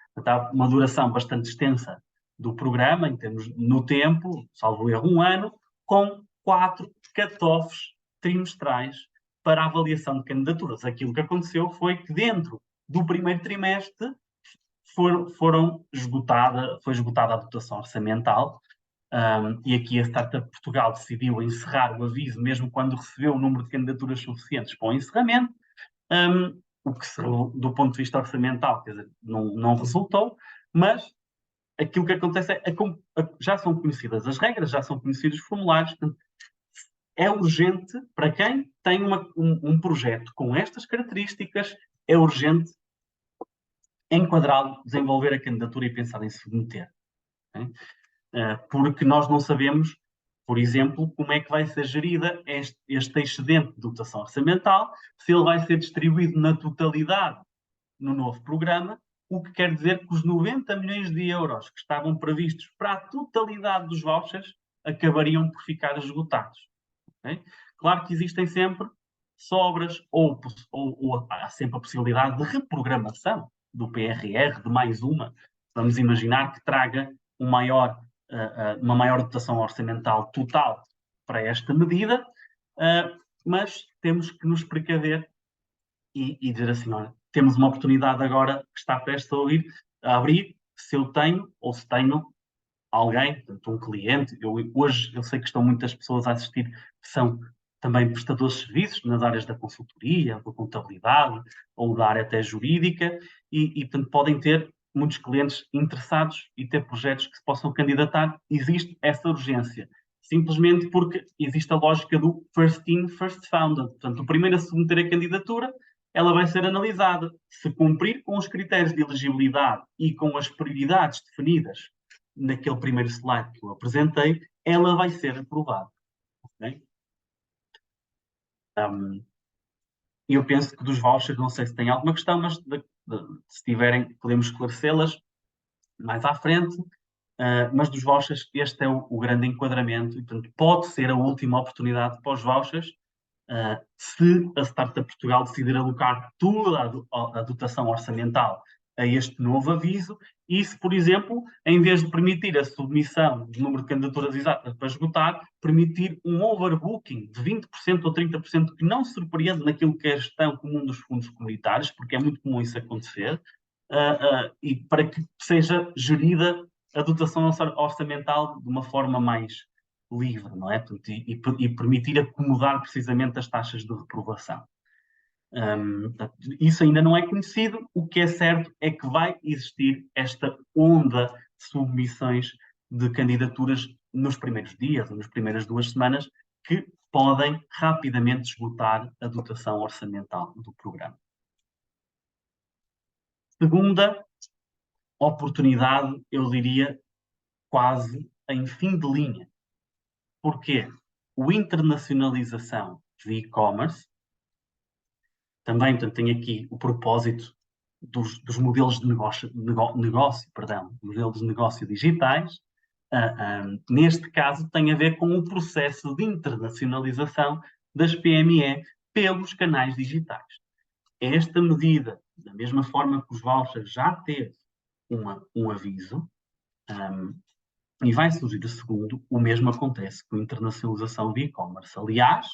C: uma duração bastante extensa do programa, em termos no tempo, salvo erro 1 ano, com 4 cut-offs trimestrais para a avaliação de candidaturas. Aquilo que aconteceu foi que dentro do primeiro trimestre foi esgotada a dotação orçamental, e aqui a Startup Portugal decidiu encerrar o aviso, mesmo quando recebeu o número de candidaturas suficientes para o encerramento, o que do ponto de vista orçamental, quer dizer, não resultou, mas aquilo que acontece é já são conhecidas as regras, já são conhecidos os formulários. É urgente, para quem tem um projeto com estas características, é urgente enquadrá-lo, desenvolver a candidatura e pensar em submeter. Okay? Porque nós não sabemos, por exemplo, como é que vai ser gerida este excedente de dotação orçamental, se ele vai ser distribuído na totalidade no novo programa, o que quer dizer que os 90 milhões de euros que estavam previstos para a totalidade dos vouchers acabariam por ficar esgotados. Okay? Claro que existem sempre sobras ou há sempre a possibilidade de reprogramação do PRR, de mais uma. Vamos imaginar que traga uma maior dotação orçamental total para esta medida, mas temos que nos precaver e dizer assim, olha, temos uma oportunidade agora que está prestes a abrir, se eu tenho ou se tenho alguém, portanto, um cliente. Hoje eu sei que estão muitas pessoas a assistir que são também prestadores de serviços nas áreas da consultoria, da contabilidade ou da área até jurídica e portanto, podem ter muitos clientes interessados e ter projetos que se possam candidatar. Existe essa urgência, simplesmente porque existe a lógica do first in, first found. Portanto, o primeiro a submeter a candidatura, ela vai ser analisada. Se cumprir com os critérios de elegibilidade e com as prioridades definidas naquele primeiro slide que eu apresentei, ela vai ser aprovada. Okay? Eu penso que dos vouchers, não sei se tem alguma questão, mas se tiverem, podemos esclarecê-las mais à frente. Mas dos vouchers, este é o grande enquadramento e, portanto, pode ser a última oportunidade para os vouchers se a Startup Portugal decidir alocar toda a dotação orçamental a este novo aviso e se, por exemplo, em vez de permitir a submissão do número de candidaturas exatas para esgotar, permitir um overbooking de 20% ou 30% que não se surpreende naquilo que é a gestão comum dos fundos comunitários, porque é muito comum isso acontecer, e para que seja gerida a dotação orçamental de uma forma mais livre, não é? E permitir acomodar precisamente as taxas de reprovação. Portanto, isso ainda não é conhecido. O que é certo é que vai existir esta onda de submissões de candidaturas nos primeiros dias, ou nas primeiras 2 semanas, que podem rapidamente esgotar a dotação orçamental do programa. Segunda oportunidade, eu diria, quase em fim de linha. Porquê? O internacionalização de e-commerce, também, portanto, tem aqui o propósito dos modelos de modelos de negócio digitais. Neste caso, tem a ver com o processo de internacionalização das PME pelos canais digitais. Esta medida, da mesma forma que os vouchers já teve um aviso, e vai surgir o segundo, o mesmo acontece com a internacionalização do e-commerce. Aliás,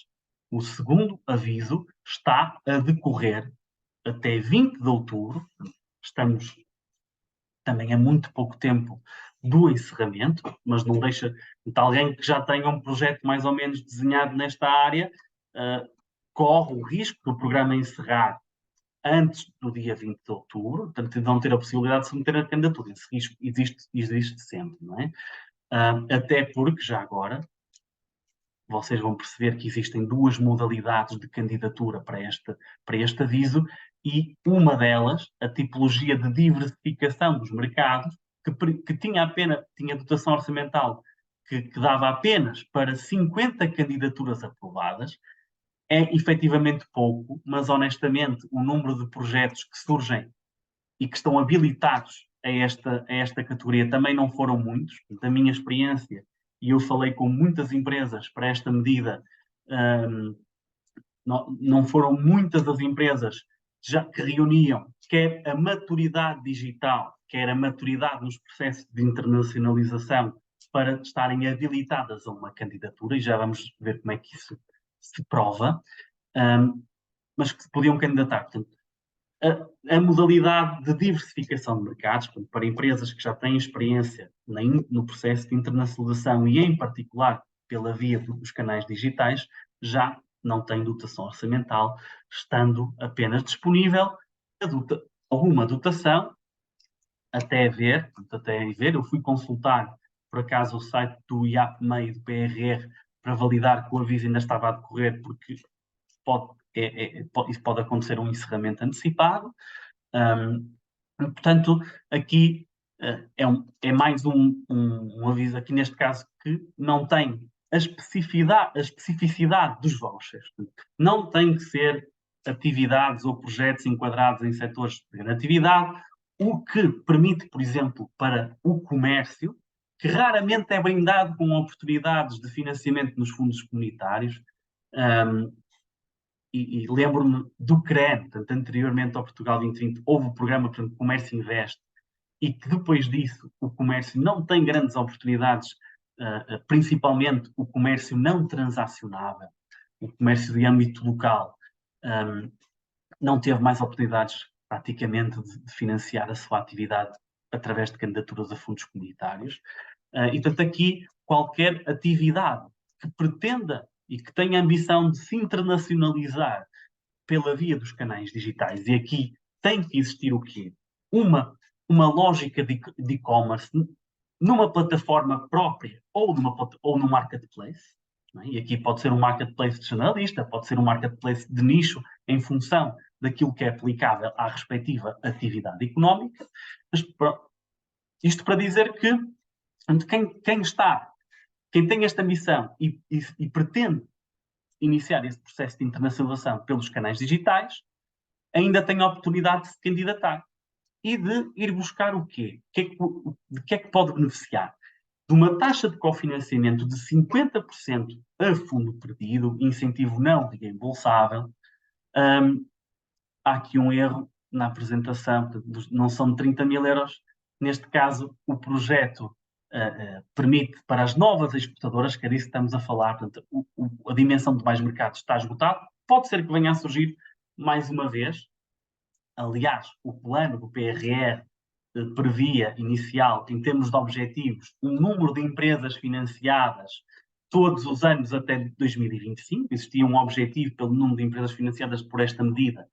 C: o segundo aviso está a decorrer até 20 de outubro, estamos também há muito pouco tempo do encerramento, mas não deixa de alguém que já tenha um projeto mais ou menos desenhado nesta área, corre o risco do programa encerrar antes do dia 20 de outubro, portanto, vão ter a possibilidade de submeter a candidatura. Esse risco existe sempre, não é? Até porque, já agora, vocês vão perceber que existem 2 modalidades de candidatura para este aviso, e uma delas, a tipologia de diversificação dos mercados, que tinha dotação orçamental que dava apenas para 50 candidaturas aprovadas, é efetivamente pouco, mas honestamente o número de projetos que surgem e que estão habilitados a esta categoria também não foram muitos. Da minha experiência, e eu falei com muitas empresas para esta medida, não foram muitas as empresas já que reuniam quer a maturidade digital, quer a maturidade nos processos de internacionalização para estarem habilitadas a uma candidatura, e já vamos ver como é que isso se prova, mas que se podiam candidatar. Portanto, a modalidade de diversificação de mercados, portanto, para empresas que já têm experiência no processo de internacionalização e, em particular, pela via dos canais digitais, já não tem dotação orçamental, estando apenas disponível alguma dotação, até ver, eu fui consultar, por acaso, o site do IAPMEI e do PRR para validar que o aviso ainda estava a decorrer, porque isso pode acontecer um encerramento antecipado. Portanto, aqui é mais um aviso, aqui neste caso, que não tem a especificidade dos vouchers. Não tem que ser atividades ou projetos enquadrados em setores de grande atividade, o que permite, por exemplo, para o comércio, que raramente é brindado com oportunidades de financiamento nos fundos comunitários. E lembro-me do CREN, portanto, anteriormente ao Portugal 2020, houve o programa, portanto, Comércio Investe, e que depois disso o comércio não tem grandes oportunidades, principalmente o comércio não transacionável, o comércio de âmbito local, não teve mais oportunidades praticamente de financiar a sua atividade através de candidaturas a fundos comunitários. E, portanto, aqui qualquer atividade que pretenda e que tenha a ambição de se internacionalizar pela via dos canais digitais, e aqui tem que existir o quê? Uma lógica de e-commerce numa plataforma própria ou num marketplace, não é? E aqui pode ser um marketplace de generalista, pode ser um marketplace de nicho, em função daquilo que é aplicável à respectiva atividade económica. Mas, isto para dizer que quem tem esta missão e pretende iniciar esse processo de internacionalização pelos canais digitais, ainda tem a oportunidade de se candidatar e de ir buscar o quê? De que é que pode beneficiar? De uma taxa de cofinanciamento de 50% a fundo perdido, incentivo não reembolsável. Há aqui um erro na apresentação, não são 30 mil euros. Neste caso, o projeto permite para as novas exportadoras, que é disso que estamos a falar, portanto, a dimensão de mais mercados está esgotada, pode ser que venha a surgir mais uma vez. Aliás, o plano do PRR previa, inicial, em termos de objetivos, um número de empresas financiadas todos os anos até 2025. Existia um objetivo pelo número de empresas financiadas por esta medida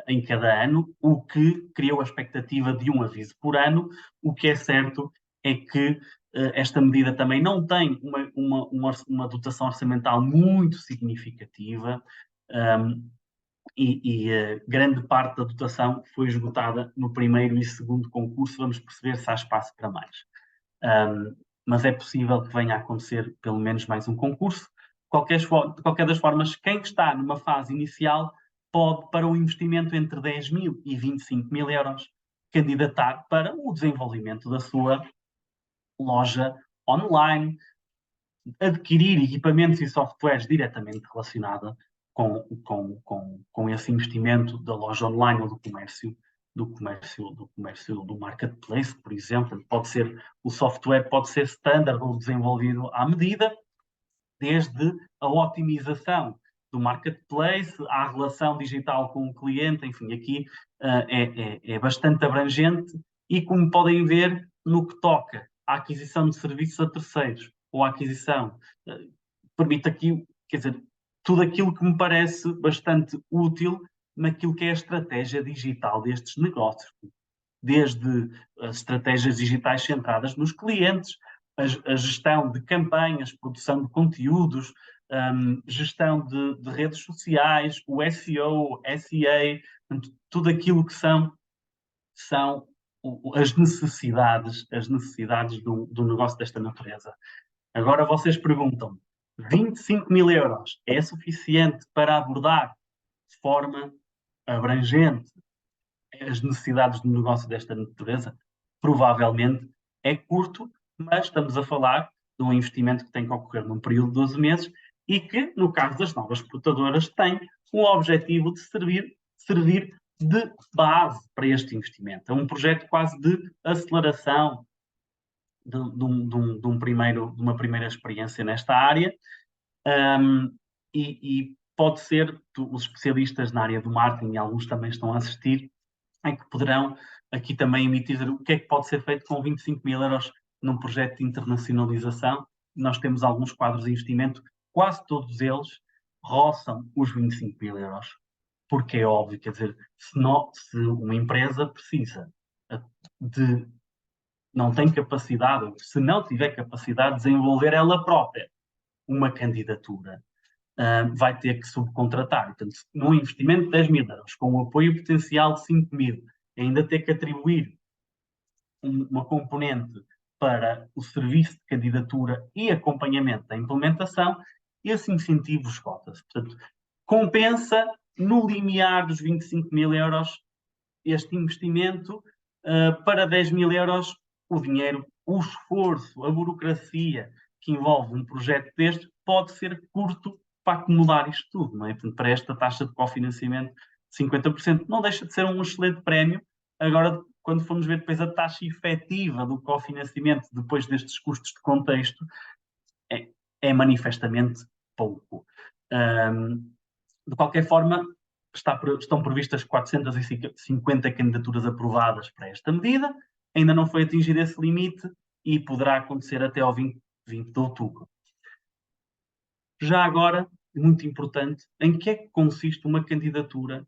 C: em cada ano, o que criou a expectativa de um aviso por ano. O que é certo é que esta medida também não tem uma dotação orçamental muito significativa, grande parte da dotação foi esgotada no primeiro e segundo concurso. Vamos perceber se há espaço para mais. Mas é possível que venha a acontecer pelo menos mais um concurso. De qualquer das formas, quem está numa fase inicial pode, para um investimento entre 10 mil e 25 mil euros, candidatar para o desenvolvimento da sua loja online, adquirir equipamentos e softwares diretamente relacionados com esse investimento da loja online ou do marketplace, por exemplo. O software pode ser standard ou desenvolvido à medida, desde a otimização do marketplace, à relação digital com o cliente. Enfim, aqui é bastante abrangente e, como podem ver, no que toca à aquisição de serviços a terceiros ou à aquisição, permite aqui, quer dizer, tudo aquilo que me parece bastante útil naquilo que é a estratégia digital destes negócios, desde as estratégias digitais centradas nos clientes, a gestão de campanhas, produção de conteúdos, gestão de redes sociais, o SEO, SEA, tudo aquilo que são as necessidades do negócio desta natureza. Agora vocês perguntam, 25 mil euros é suficiente para abordar de forma abrangente as necessidades do negócio desta natureza? Provavelmente é curto, mas estamos a falar de um investimento que tem que ocorrer num período de 12 meses e que, no caso das novas exportadoras, tem o objetivo de servir de base para este investimento. É um projeto quase de aceleração de uma primeira experiência nesta área, e pode ser, os especialistas na área do marketing, e alguns também estão a assistir, em que poderão aqui também emitir o que é que pode ser feito com 25 mil euros num projeto de internacionalização. Nós temos alguns quadros de investimento, quase todos eles roçam os 25 mil euros. Porque é óbvio, quer dizer, se uma empresa precisa não tem capacidade, ou se não tiver capacidade de desenvolver ela própria uma candidatura, vai ter que subcontratar. Portanto, num investimento de 10 mil euros, com um apoio potencial de 5 mil, ainda ter que atribuir uma componente para o serviço de candidatura e acompanhamento da implementação, esse incentivo esgota-se. Portanto, compensa, no limiar dos 25 mil euros, este investimento. Para 10 mil euros, o dinheiro, o esforço, a burocracia que envolve um projeto deste pode ser curto para acomodar isto tudo, não é? Portanto, para esta taxa de cofinanciamento de 50%, não deixa de ser um excelente prémio. Agora, quando formos ver depois a taxa efetiva do cofinanciamento, depois destes custos de contexto, é manifestamente pouco. De qualquer forma, estão previstas 450 candidaturas aprovadas para esta medida. Ainda não foi atingido esse limite e poderá acontecer até ao 20 de outubro. Já agora, muito importante, em que é que consiste uma candidatura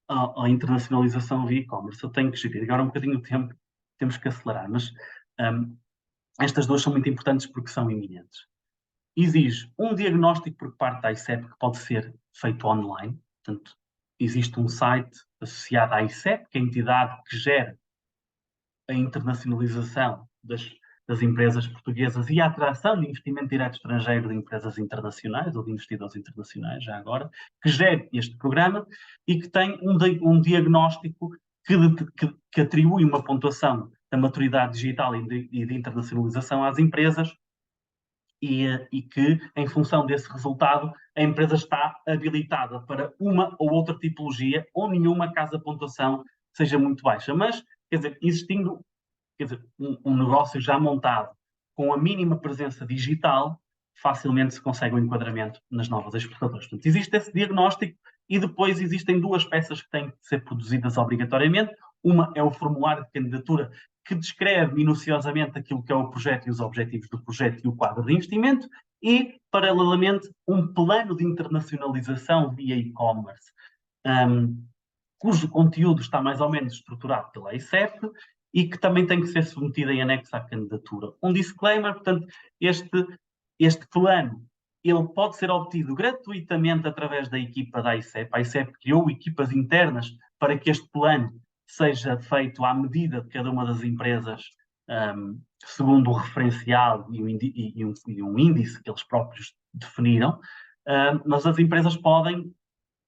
C: à internacionalização via e-commerce? Eu tenho que gerir agora um bocadinho o tempo, temos que acelerar, mas estas duas são muito importantes porque são iminentes. Exige um diagnóstico por parte da ICEP que pode ser feito online. Portanto, existe um site associado à ICEP, que é a entidade que gera a internacionalização das empresas portuguesas e a atração de investimento direto estrangeiro de empresas internacionais ou de investidores internacionais, já agora, que gera este programa e que tem um diagnóstico que atribui uma pontuação da maturidade digital e de internacionalização às empresas, e que, em função desse resultado, a empresa está habilitada para uma ou outra tipologia ou nenhuma, caso a pontuação seja muito baixa. Mas, quer dizer, existindo um negócio já montado com a mínima presença digital, facilmente se consegue o enquadramento nas novas exportadoras. Portanto, existe esse diagnóstico e depois existem duas peças que têm que ser produzidas obrigatoriamente. Uma é o formulário de candidatura que descreve minuciosamente aquilo que é o projeto e os objetivos do projeto e o quadro de investimento, e, paralelamente, um plano de internacionalização via e-commerce, cujo conteúdo está mais ou menos estruturado pela ICEP e que também tem que ser submetido em anexo à candidatura. Um disclaimer, portanto, este plano ele pode ser obtido gratuitamente através da equipa da ICEP. A ICEP criou equipas internas para que este plano seja feito à medida de cada uma das empresas, segundo o referencial e um índice que eles próprios definiram, mas as empresas podem,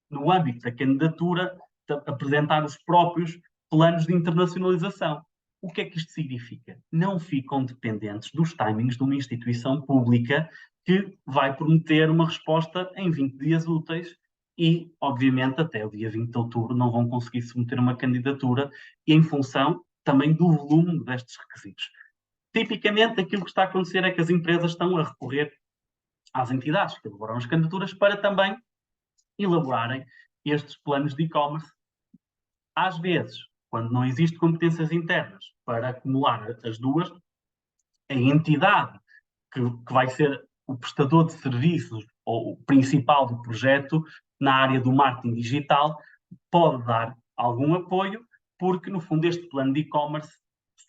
C: no âmbito da candidatura, apresentar os próprios planos de internacionalização. O que é que isto significa? Não ficam dependentes dos timings de uma instituição pública que vai prometer uma resposta em 20 dias úteis e, obviamente, até o dia 20 de outubro não vão conseguir submeter uma candidatura e em função também do volume destes requisitos. Tipicamente, aquilo que está a acontecer é que as empresas estão a recorrer às entidades que elaboram as candidaturas para também elaborarem estes planos de e-commerce. Às vezes, quando não existe competências internas para acumular as duas, a entidade que vai ser o prestador de serviços ou o principal do projeto na área do marketing digital pode dar algum apoio, porque no fundo este plano de e-commerce,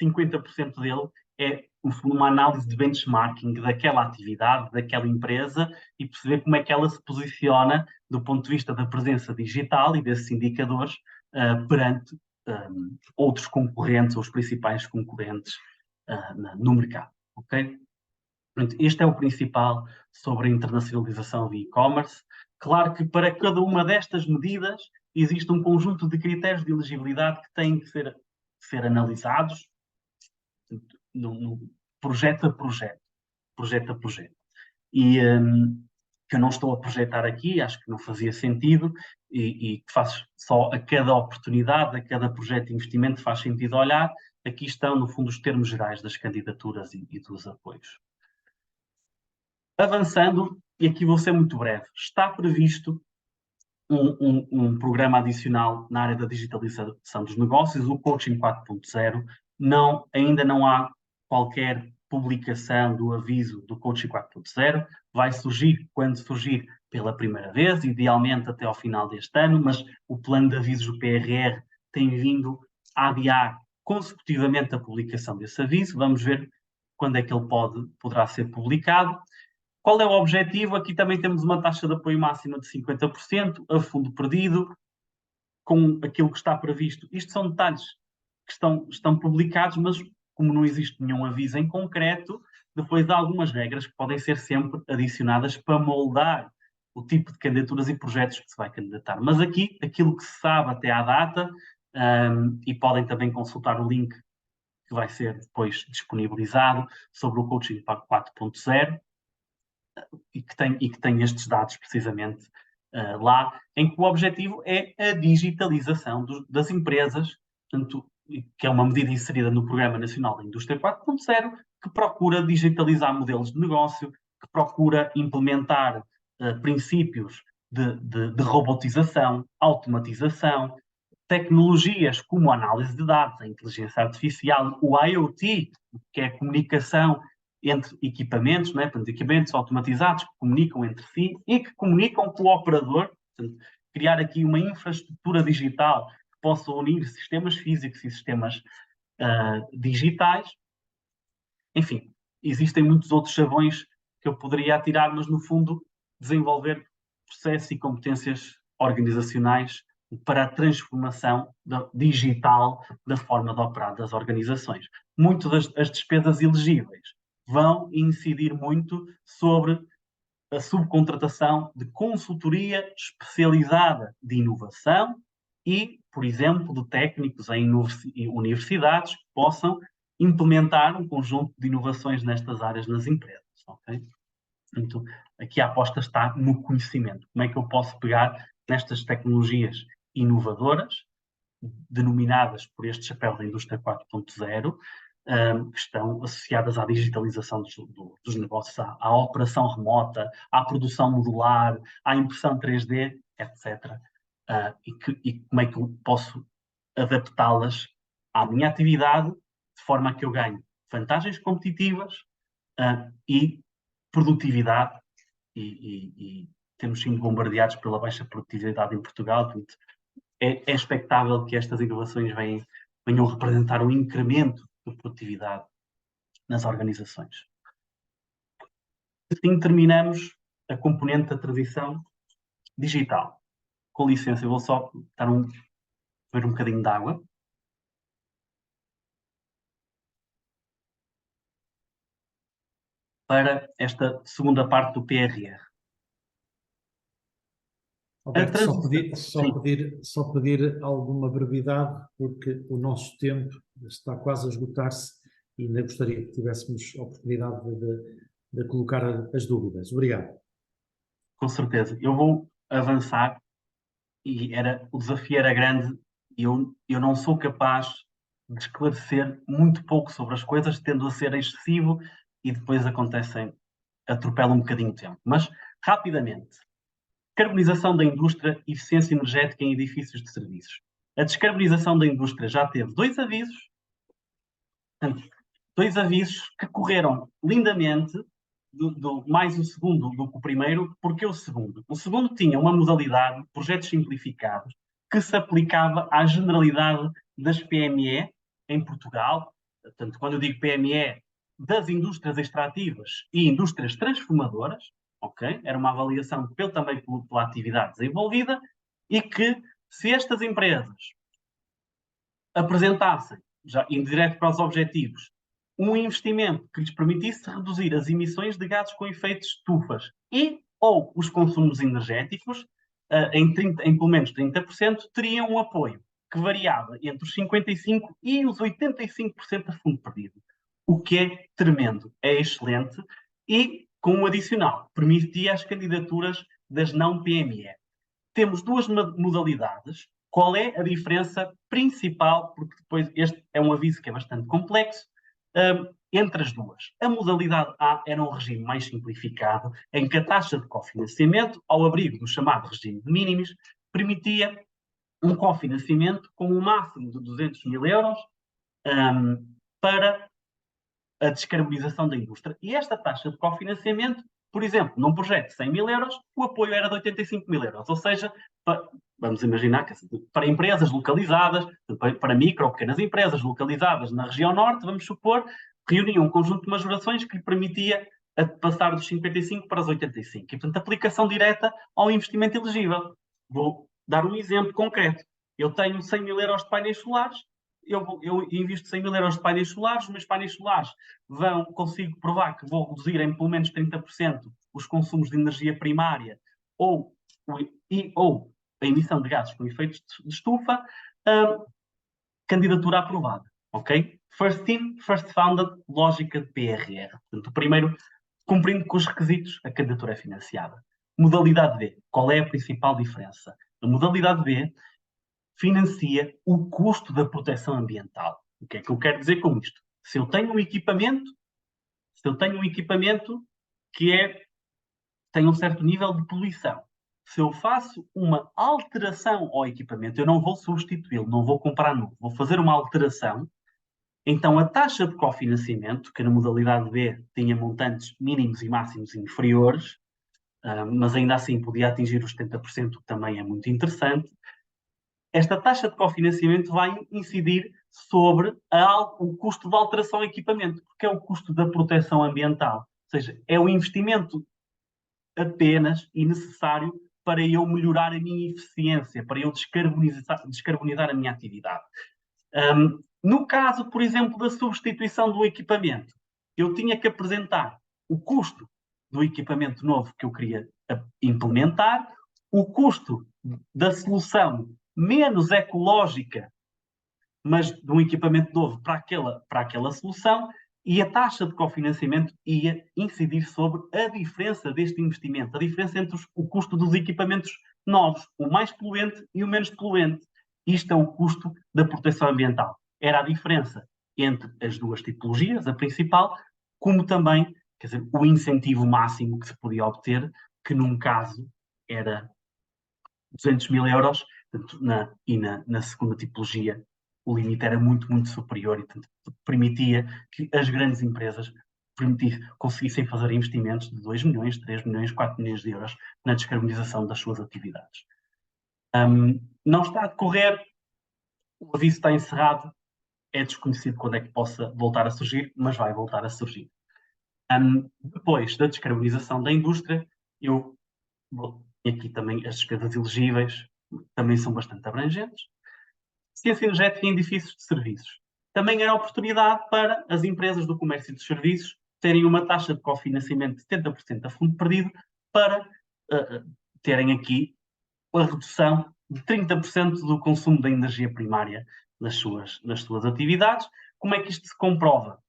C: 50% dele é uma análise de benchmarking daquela atividade, daquela empresa e perceber como é que ela se posiciona do ponto de vista da presença digital e desses indicadores perante outros concorrentes, ou os principais concorrentes no mercado. Ok? Este é o principal sobre a internacionalização de e-commerce. Claro que para cada uma destas medidas existe um conjunto de critérios de elegibilidade que têm que ser analisados no projeto a projeto. E que eu não estou a projetar aqui, acho que não fazia sentido, e que faz só a cada oportunidade, a cada projeto de investimento faz sentido olhar. Aqui estão, no fundo, os termos gerais das candidaturas e dos apoios. Avançando, e aqui vou ser muito breve, está previsto um programa adicional na área da digitalização dos negócios, o Coaching 4.0. Ainda não há qualquer publicação do aviso do Coaching 4.0. Vai surgir quando surgir pela primeira vez, idealmente até ao final deste ano, mas o plano de avisos do PRR tem vindo a adiar consecutivamente a publicação desse aviso. Vamos ver quando é que ele poderá ser publicado. Qual é o objetivo? Aqui também temos uma taxa de apoio máxima de 50%, a fundo perdido, com aquilo que está previsto. Isto são detalhes que estão publicados, mas como não existe nenhum aviso em concreto, depois há algumas regras que podem ser sempre adicionadas para moldar o tipo de candidaturas e projetos que se vai candidatar. Mas aqui, aquilo que se sabe até à data, e podem também consultar o link que vai ser depois disponibilizado sobre o Coaching 4.0, e que tem estes dados precisamente lá, em que o objetivo é a digitalização das empresas, portanto, que é uma medida inserida no Programa Nacional da Indústria 4.0, que procura digitalizar modelos de negócio, que procura implementar princípios de robotização, automatização, tecnologias como a análise de dados, a inteligência artificial, o IoT, que é a comunicação entre equipamentos, né? Portanto, equipamentos automatizados que comunicam entre si e que comunicam com o operador. Portanto, criar aqui uma infraestrutura digital que possa unir sistemas físicos e sistemas digitais. Enfim, existem muitos outros chavões que eu poderia atirar, mas no fundo desenvolver processos e competências organizacionais para a transformação digital da forma de operar das organizações. Muitas das despesas elegíveis vão incidir muito sobre a subcontratação de consultoria especializada de inovação e, por exemplo, de técnicos em universidades que possam implementar um conjunto de inovações nestas áreas nas empresas. Okay? Portanto, aqui a aposta está no conhecimento. Como é que eu posso pegar nestas tecnologias inovadoras, denominadas por este chapéu da indústria 4.0, que estão associadas à digitalização dos negócios, à operação remota, à produção modular, à impressão 3D, etc. E como é que eu posso adaptá-las à minha atividade de forma a que eu ganhe vantagens competitivas e produtividade, e temos sido bombardeados pela baixa produtividade em Portugal, portanto, é expectável que estas inovações venham representar um incremento de produtividade nas organizações. Assim terminamos a componente da transição digital. Com licença, eu vou só beber um bocadinho de água. Para esta segunda parte do PRR.
B: Alberto, só pedir alguma brevidade, porque o nosso tempo está quase a esgotar-se e ainda gostaria que tivéssemos a oportunidade de colocar as dúvidas. Obrigado.
C: Com certeza. Eu vou avançar e o desafio era grande e eu não sou capaz de esclarecer muito pouco sobre as coisas, tendo a ser excessivo e depois atropela um bocadinho o tempo. Mas, rapidamente, descarbonização da indústria, eficiência energética em edifícios de serviços. A descarbonização da indústria já teve 2 avisos, portanto, 2 avisos que correram lindamente, mais o segundo do que o primeiro. Porque o segundo? O segundo tinha uma modalidade, projetos simplificados, que se aplicava à generalidade das PME em Portugal. Portanto, quando eu digo PME, das indústrias extrativas e indústrias transformadoras, ok? Era uma avaliação também pela atividade desenvolvida, e que, se estas empresas apresentassem, já indireto para os objetivos, um investimento que lhes permitisse reduzir as emissões de gases com efeitos estufas ou os consumos energéticos em pelo menos 30%, teriam um apoio que variava entre os 55% e os 85% de fundo perdido. O que é tremendo, é excelente, e, com um adicional, permitia as candidaturas das não PME. Temos 2 modalidades. Qual é a diferença principal? Porque depois este é um aviso que é bastante complexo, entre as duas. A modalidade A era um regime mais simplificado, em que a taxa de cofinanciamento, ao abrigo do chamado regime de mínimos, permitia um cofinanciamento com um máximo de 200 mil euros para a descarbonização da indústria. E esta taxa de cofinanciamento, por exemplo, num projeto de 100 mil euros, o apoio era de 85 mil euros. Ou seja, vamos imaginar que para empresas localizadas, para micro ou pequenas empresas localizadas na região norte, vamos supor, reuniam um conjunto de majorações que lhe permitia passar dos 55 para os 85. E, portanto, aplicação direta ao investimento elegível. Vou dar um exemplo concreto. Eu tenho 100 mil euros de painéis solares, eu invisto 100 mil euros de painéis solares, os meus painéis solares consigo provar que vou reduzir em pelo menos 30% os consumos de energia primária ou a emissão de gases com efeitos de estufa, candidatura aprovada, ok? First in, first founded, lógica de PRR. Portanto, o primeiro, cumprindo com os requisitos, a candidatura é financiada. Modalidade B, qual é a principal diferença? A modalidade B financia o custo da proteção ambiental. O que é que eu quero dizer com isto? Se eu tenho um equipamento que tem um certo nível de poluição, se eu faço uma alteração ao equipamento, eu não vou substituí-lo, não vou comprar novo, vou fazer uma alteração, então a taxa de cofinanciamento, que na modalidade B tinha montantes mínimos e máximos inferiores, mas ainda assim podia atingir os 70%, o que também é muito interessante. Esta taxa de cofinanciamento vai incidir sobre o custo de alteração do equipamento, porque é o custo da proteção ambiental. Ou seja, é um investimento apenas e necessário para eu melhorar a minha eficiência, para eu descarbonizar a minha atividade. No caso, por exemplo, da substituição do equipamento, eu tinha que apresentar o custo do equipamento novo que eu queria implementar, o custo da solução menos ecológica, mas de um equipamento novo para aquela solução, e a taxa de cofinanciamento ia incidir sobre a diferença deste investimento, a diferença entre o custo dos equipamentos novos, o mais poluente e o menos poluente. Isto é o custo da proteção ambiental. Era a diferença entre as duas tipologias, a principal, como também, quer dizer, o incentivo máximo que se podia obter, que num caso era 200 mil euros, na segunda tipologia o limite era muito, muito superior e portanto, permitia que as grandes empresas conseguissem fazer investimentos de 2 milhões, 3 milhões, 4 milhões de euros na descarbonização das suas atividades. Não está a decorrer, o aviso está encerrado, é desconhecido quando é que possa voltar a surgir, mas vai voltar a surgir. Depois da descarbonização da indústria, eu aqui também as despesas elegíveis também são bastante abrangentes. Eficiência energética em edifícios de serviços. Também era oportunidade para as empresas do comércio e dos serviços terem uma taxa de cofinanciamento de 70% a fundo perdido para terem aqui a redução de 30% do consumo da energia primária nas suas atividades. Como é que isto se comprova?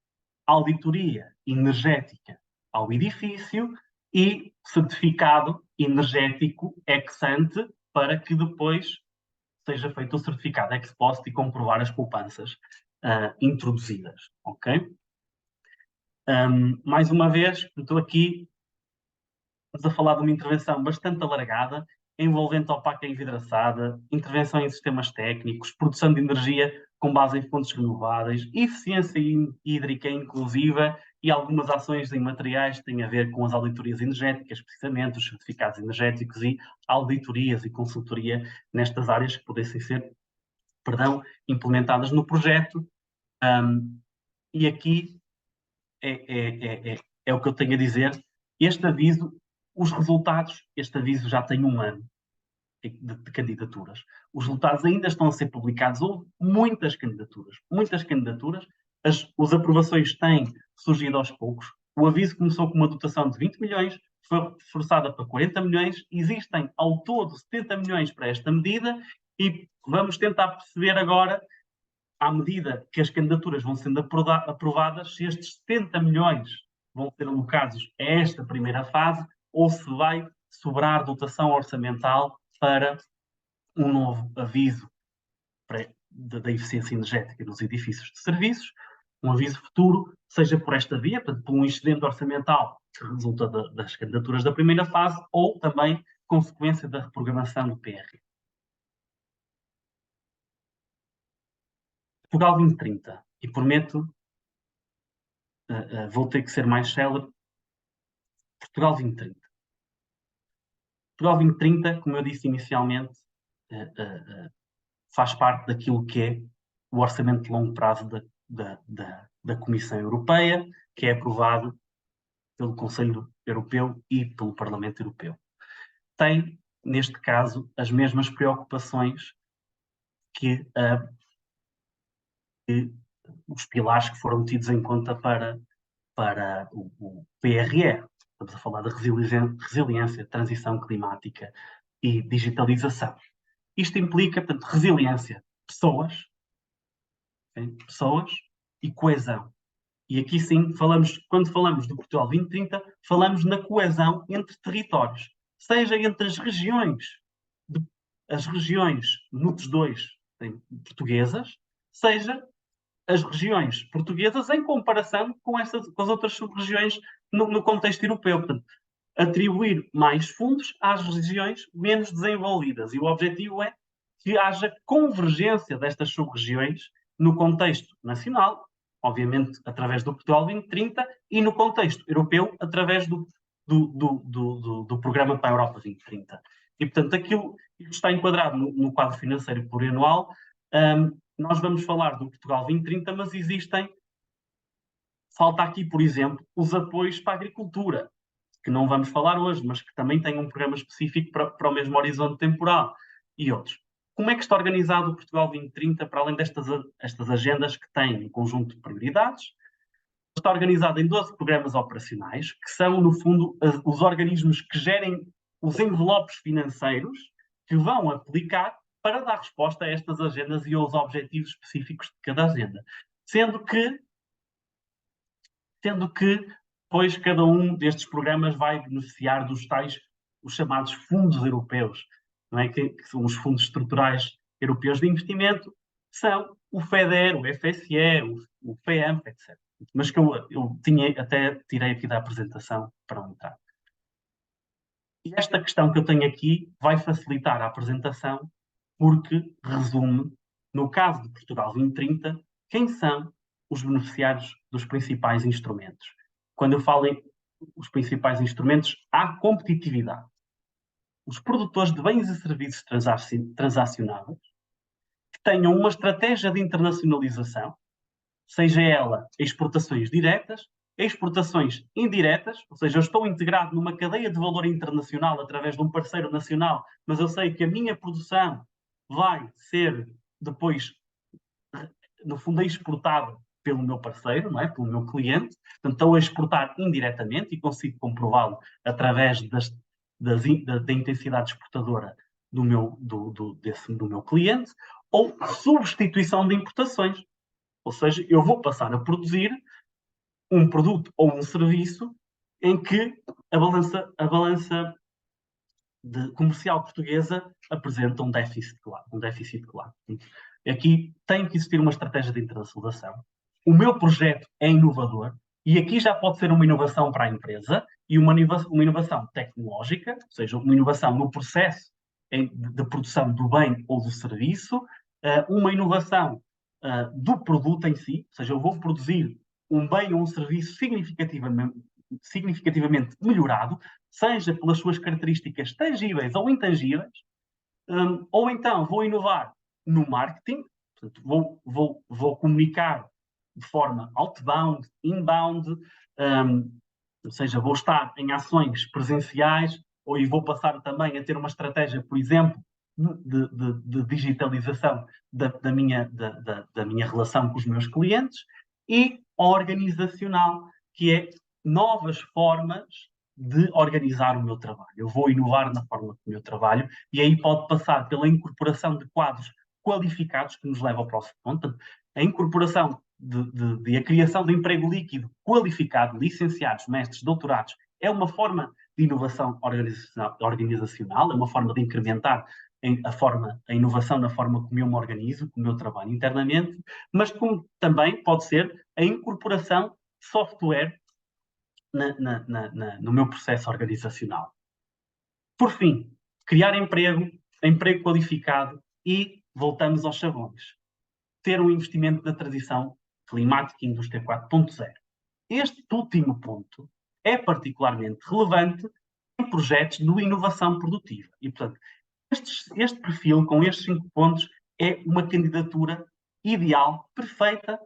C: Auditoria energética ao edifício e certificado energético ex ante para que depois seja feito o certificado ex post e comprovar as poupanças introduzidas. Ok? Mais uma vez, estou aqui a falar de uma intervenção bastante alargada, envolvendo opaca envidraçada, intervenção em sistemas técnicos, produção de energia com base em fontes renováveis, eficiência hídrica inclusiva e algumas ações em materiais que têm a ver com as auditorias energéticas, precisamente os certificados energéticos e auditorias e consultoria nestas áreas que pudessem ser, implementadas no projeto. E aqui é o que eu tenho a dizer. Este aviso, os resultados, este aviso já tem 1 ano de candidaturas. Os resultados ainda estão a ser publicados. Houve muitas candidaturas. As aprovações têm surgido aos poucos. O aviso começou com uma dotação de 20 milhões, foi reforçada para 40 milhões. Existem, ao todo, 70 milhões para esta medida e vamos tentar perceber agora, à medida que as candidaturas vão sendo aprovadas, se estes 70 milhões vão ser alocados a esta primeira fase ou se vai sobrar dotação orçamental para um novo aviso da eficiência energética nos edifícios de serviços, um aviso futuro, seja por esta via, portanto, por um excedente orçamental que resulta das candidaturas da primeira fase ou também consequência da reprogramação do PR. Portugal 2030, e prometo, vou ter que ser mais célebre, Portugal 2030. Portugal 2030, como eu disse inicialmente, faz parte daquilo que é o orçamento de longo prazo da Comissão Europeia, que é aprovado pelo Conselho Europeu e pelo Parlamento Europeu. Tem, neste caso, as mesmas preocupações que os pilares que foram tidos em conta para o PRR. Estamos a falar de resiliência, transição climática e digitalização. Isto implica, portanto, resiliência, pessoas e coesão. E aqui sim, quando falamos do Portugal 2030, falamos na coesão entre territórios, seja entre as regiões NUTS 2 portuguesas, seja as regiões portuguesas em comparação com as outras sub-regiões no contexto europeu. Portanto, atribuir mais fundos às regiões menos desenvolvidas. E o objetivo é que haja convergência destas sub-regiões no contexto nacional, obviamente através do Portugal 2030, e no contexto europeu, através do Programa para a Europa 2030. E, portanto, aquilo que está enquadrado no quadro financeiro plurianual, nós vamos falar do Portugal 2030, mas falta aqui, por exemplo, os apoios para a agricultura, que não vamos falar hoje, mas que também tem um programa específico para o mesmo horizonte temporal, e outros. Como é que está organizado o Portugal 2030, para além destas agendas que têm um conjunto de prioridades? Está organizado em 12 programas operacionais, que são, no fundo, os organismos que gerem os envelopes financeiros que vão aplicar para dar resposta a estas agendas e aos objetivos específicos de cada agenda. Sendo que depois cada um destes programas vai beneficiar dos os chamados fundos europeus, não é? Que são os fundos estruturais europeus de investimento, são o FEDER, o FSE, o FEAMP, etc. Mas que eu até tirei aqui da apresentação para não entrar. E esta questão que eu tenho aqui vai facilitar a apresentação porque resume No caso de Portugal 2030, quem são os beneficiários dos principais instrumentos? Quando eu falo em os principais instrumentos, há competitividade. Os produtores de bens e serviços transacionáveis que tenham uma estratégia de internacionalização, seja ela exportações diretas, exportações indiretas, ou seja, eu estou integrado numa cadeia de valor internacional através de um parceiro nacional, mas eu sei que a minha produção vai ser depois, no fundo, exportada pelo meu parceiro, não é? Pelo meu cliente. Portanto, estou a exportar indiretamente e consigo comprová-lo através da intensidade exportadora do meu cliente, ou substituição de importações. Ou seja, eu vou passar a produzir um produto ou um serviço em que a balança comercial portuguesa apresenta um déficit claro. Aqui tem que existir uma estratégia de internacionalização. O meu projeto é inovador e aqui já pode ser uma inovação para a empresa e uma inovação tecnológica, ou seja, uma inovação no processo de produção do bem ou do serviço, uma inovação do produto em si, ou seja, eu vou produzir um bem ou um serviço significativamente melhorado, seja pelas suas características tangíveis ou intangíveis, ou então vou inovar no marketing, portanto, vou comunicar de forma outbound, inbound, ou seja, vou estar em ações presenciais, ou vou passar também a ter uma estratégia, por exemplo, de digitalização da minha relação com os meus clientes, e organizacional, que é novas formas de organizar o meu trabalho. Eu vou inovar na forma do meu trabalho e aí pode passar pela incorporação de quadros qualificados, que nos leva ao próximo ponto. A incorporação a criação de emprego líquido qualificado, licenciados, mestres, doutorados, é uma forma de inovação organizacional, é uma forma de incrementar a inovação na forma como eu me organizo, como eu trabalho internamente, mas como também pode ser a incorporação de software no meu processo organizacional. Por fim, criar emprego qualificado e voltamos aos chavões. Ter um investimento na transição climática e indústria 4.0. Este último ponto é particularmente relevante em projetos de inovação produtiva. E, portanto, este perfil, com estes 5 pontos, é uma candidatura ideal, perfeita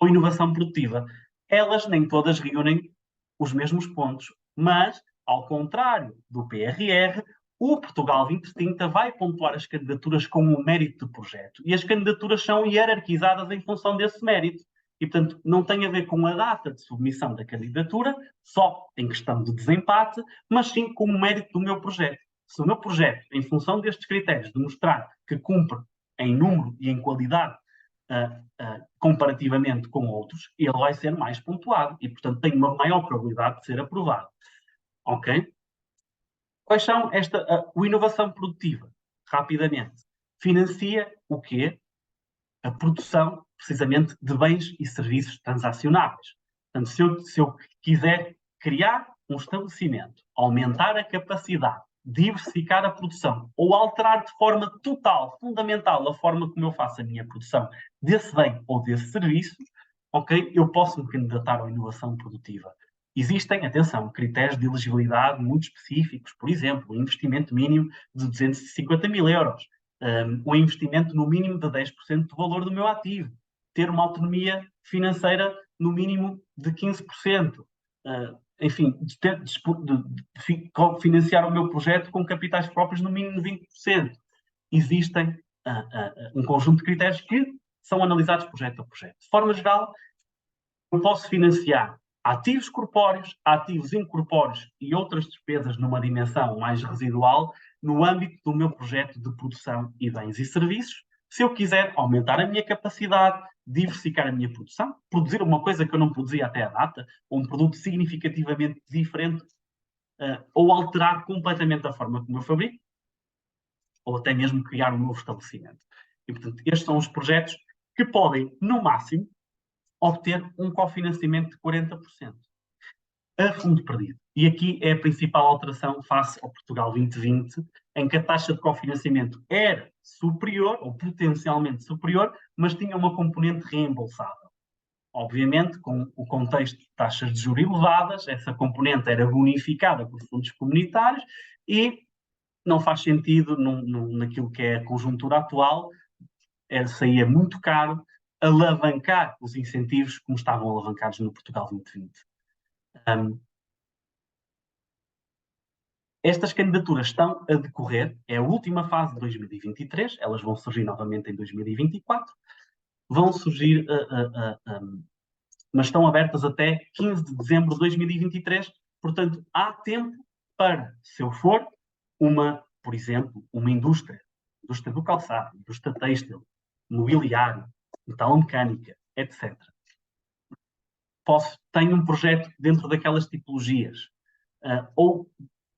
C: à inovação produtiva. Elas nem todas reúnem os mesmos pontos, mas, ao contrário do PRR, o Portugal 2030 vai pontuar as candidaturas com o mérito do projeto. E as candidaturas são hierarquizadas em função desse mérito. E, portanto, não tem a ver com a data de submissão da candidatura, só em questão de desempate, mas sim com o mérito do meu projeto. Se o meu projeto, em função destes critérios, demonstrar que cumpre em número e em qualidade comparativamente com outros, ele vai ser mais pontuado e, portanto, tem uma maior probabilidade de ser aprovado. Ok? Quais são a inovação produtiva? Rapidamente. Financia o quê? A produção, precisamente, de bens e serviços transacionáveis. Portanto, se eu quiser criar um estabelecimento, aumentar a capacidade, diversificar a produção ou alterar de forma total, fundamental, a forma como eu faço a minha produção desse bem ou desse serviço, ok, eu posso me candidatar à inovação produtiva. Existem, atenção, critérios de elegibilidade muito específicos, por exemplo, um investimento mínimo de 250 mil euros, um investimento no mínimo de 10% do valor do meu ativo, ter uma autonomia financeira no mínimo de 15%, enfim, de financiar o meu projeto com capitais próprios no mínimo de 20%. Existem um conjunto de critérios que são analisados projeto a projeto. De forma geral, eu posso financiar ativos corpóreos, ativos incorpóreos e outras despesas numa dimensão mais residual no âmbito do meu projeto de produção e bens e serviços. Se eu quiser aumentar a minha capacidade, diversificar a minha produção, produzir uma coisa que eu não produzia até a data, ou um produto significativamente diferente, ou alterar completamente a forma como eu fabrico, ou até mesmo criar um novo estabelecimento. E, portanto, estes são os projetos que podem, no máximo, obter um cofinanciamento de 40%. a fundo perdido. E aqui é a principal alteração face ao Portugal 2020, em que a taxa de cofinanciamento era superior, ou potencialmente superior, mas tinha uma componente reembolsável. Obviamente, com o contexto de taxas de juros elevadas, essa componente era bonificada por fundos comunitários e não faz sentido naquilo que é a conjuntura atual, saía muito caro alavancar os incentivos como estavam alavancados no Portugal 2020. Estas candidaturas estão a decorrer, é a última fase de 2023, elas vão surgir novamente em 2024, vão surgir, mas estão abertas até 15 de dezembro de 2023, portanto, há tempo para, se eu for por exemplo, uma indústria do calçado, indústria têxtil, mobiliário, metalomecânica, etc. Tenho um projeto dentro daquelas tipologias, ou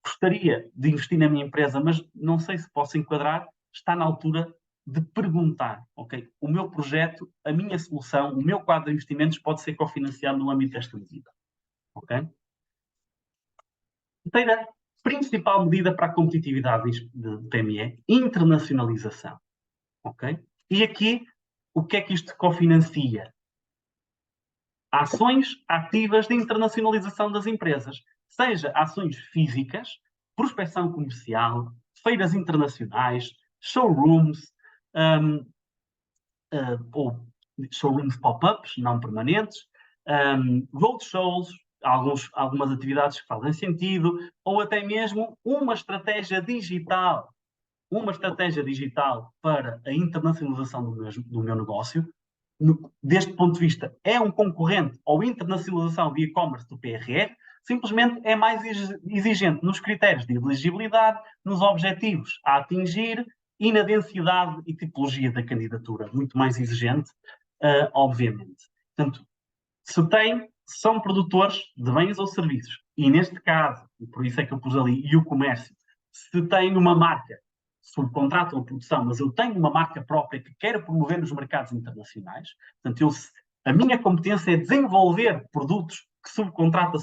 C: gostaria de investir na minha empresa, mas não sei se posso enquadrar, está na altura de perguntar, ok? O meu projeto, a minha solução, o meu quadro de investimentos pode ser cofinanciado no âmbito desta medida, ok? Terceira principal medida para a competitividade de PME, internacionalização, ok? E aqui, o que é que isto cofinancia? Ações ativas de internacionalização das empresas, seja ações físicas, prospecção comercial, feiras internacionais, showrooms, ou showrooms pop-ups, não permanentes, roadshows, algumas atividades que fazem sentido, ou até mesmo uma estratégia digital para a internacionalização do meu negócio. Deste ponto de vista, é um concorrente ou internacionalização via e-commerce do PRR, simplesmente é mais exigente nos critérios de elegibilidade, nos objetivos a atingir e na densidade e tipologia da candidatura, muito mais exigente, obviamente. Portanto, são produtores de bens ou serviços, e neste caso, e por isso é que eu pus ali, e o comércio, se tem uma marca, subcontratam a produção, mas eu tenho uma marca própria que quero promover nos mercados internacionais, portanto, a minha competência é desenvolver produtos que subcontratam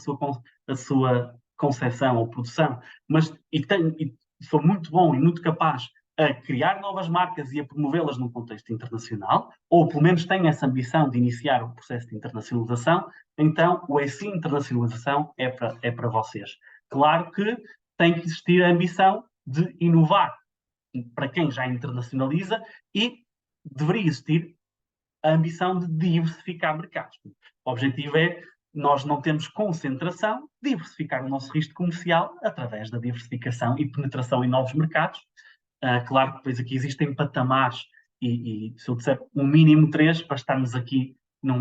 C: a sua concepção ou produção, e sou muito bom e muito capaz a criar novas marcas e a promovê-las num contexto internacional, ou pelo menos tenho essa ambição de iniciar o processo de internacionalização, então o ESI internacionalização é para vocês. Claro que tem que existir a ambição de inovar para quem já internacionaliza e deveria existir a ambição de diversificar mercados. O objetivo é nós não temos concentração, diversificar o nosso risco comercial através da diversificação e penetração em novos mercados. Claro que depois aqui existem patamares e se eu disser um mínimo 3 para estarmos aqui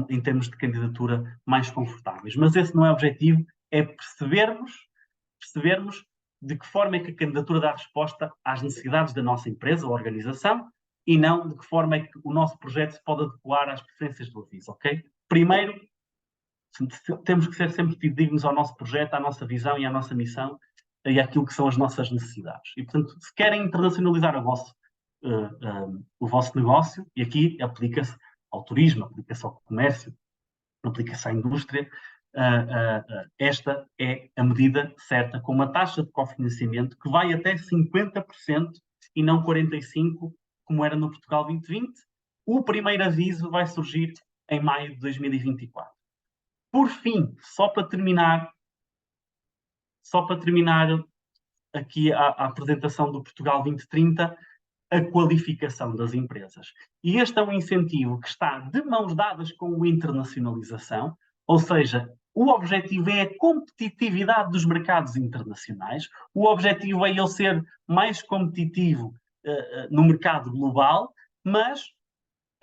C: em termos de candidatura mais confortáveis. Mas esse não é o objetivo, é percebermos de que forma é que a candidatura dá resposta às necessidades da nossa empresa ou organização e não de que forma é que o nosso projeto se pode adequar às preferências do aviso, ok? Primeiro, temos que ser sempre dignos ao nosso projeto, à nossa visão e à nossa missão e àquilo que são as nossas necessidades. E, portanto, se querem internacionalizar o vosso negócio, e aqui aplica-se ao turismo, aplica-se ao comércio, aplica-se à indústria, esta é a medida certa, com uma taxa de cofinanciamento que vai até 50% e não 45%, como era no Portugal 2020. O primeiro aviso vai surgir em maio de 2024. Por fim, só para terminar aqui a apresentação do Portugal 2030, a qualificação das empresas. E este é um incentivo que está de mãos dadas com a internacionalização, ou seja, o objetivo é a competitividade dos mercados internacionais, o objetivo é ele ser mais competitivo no mercado global, mas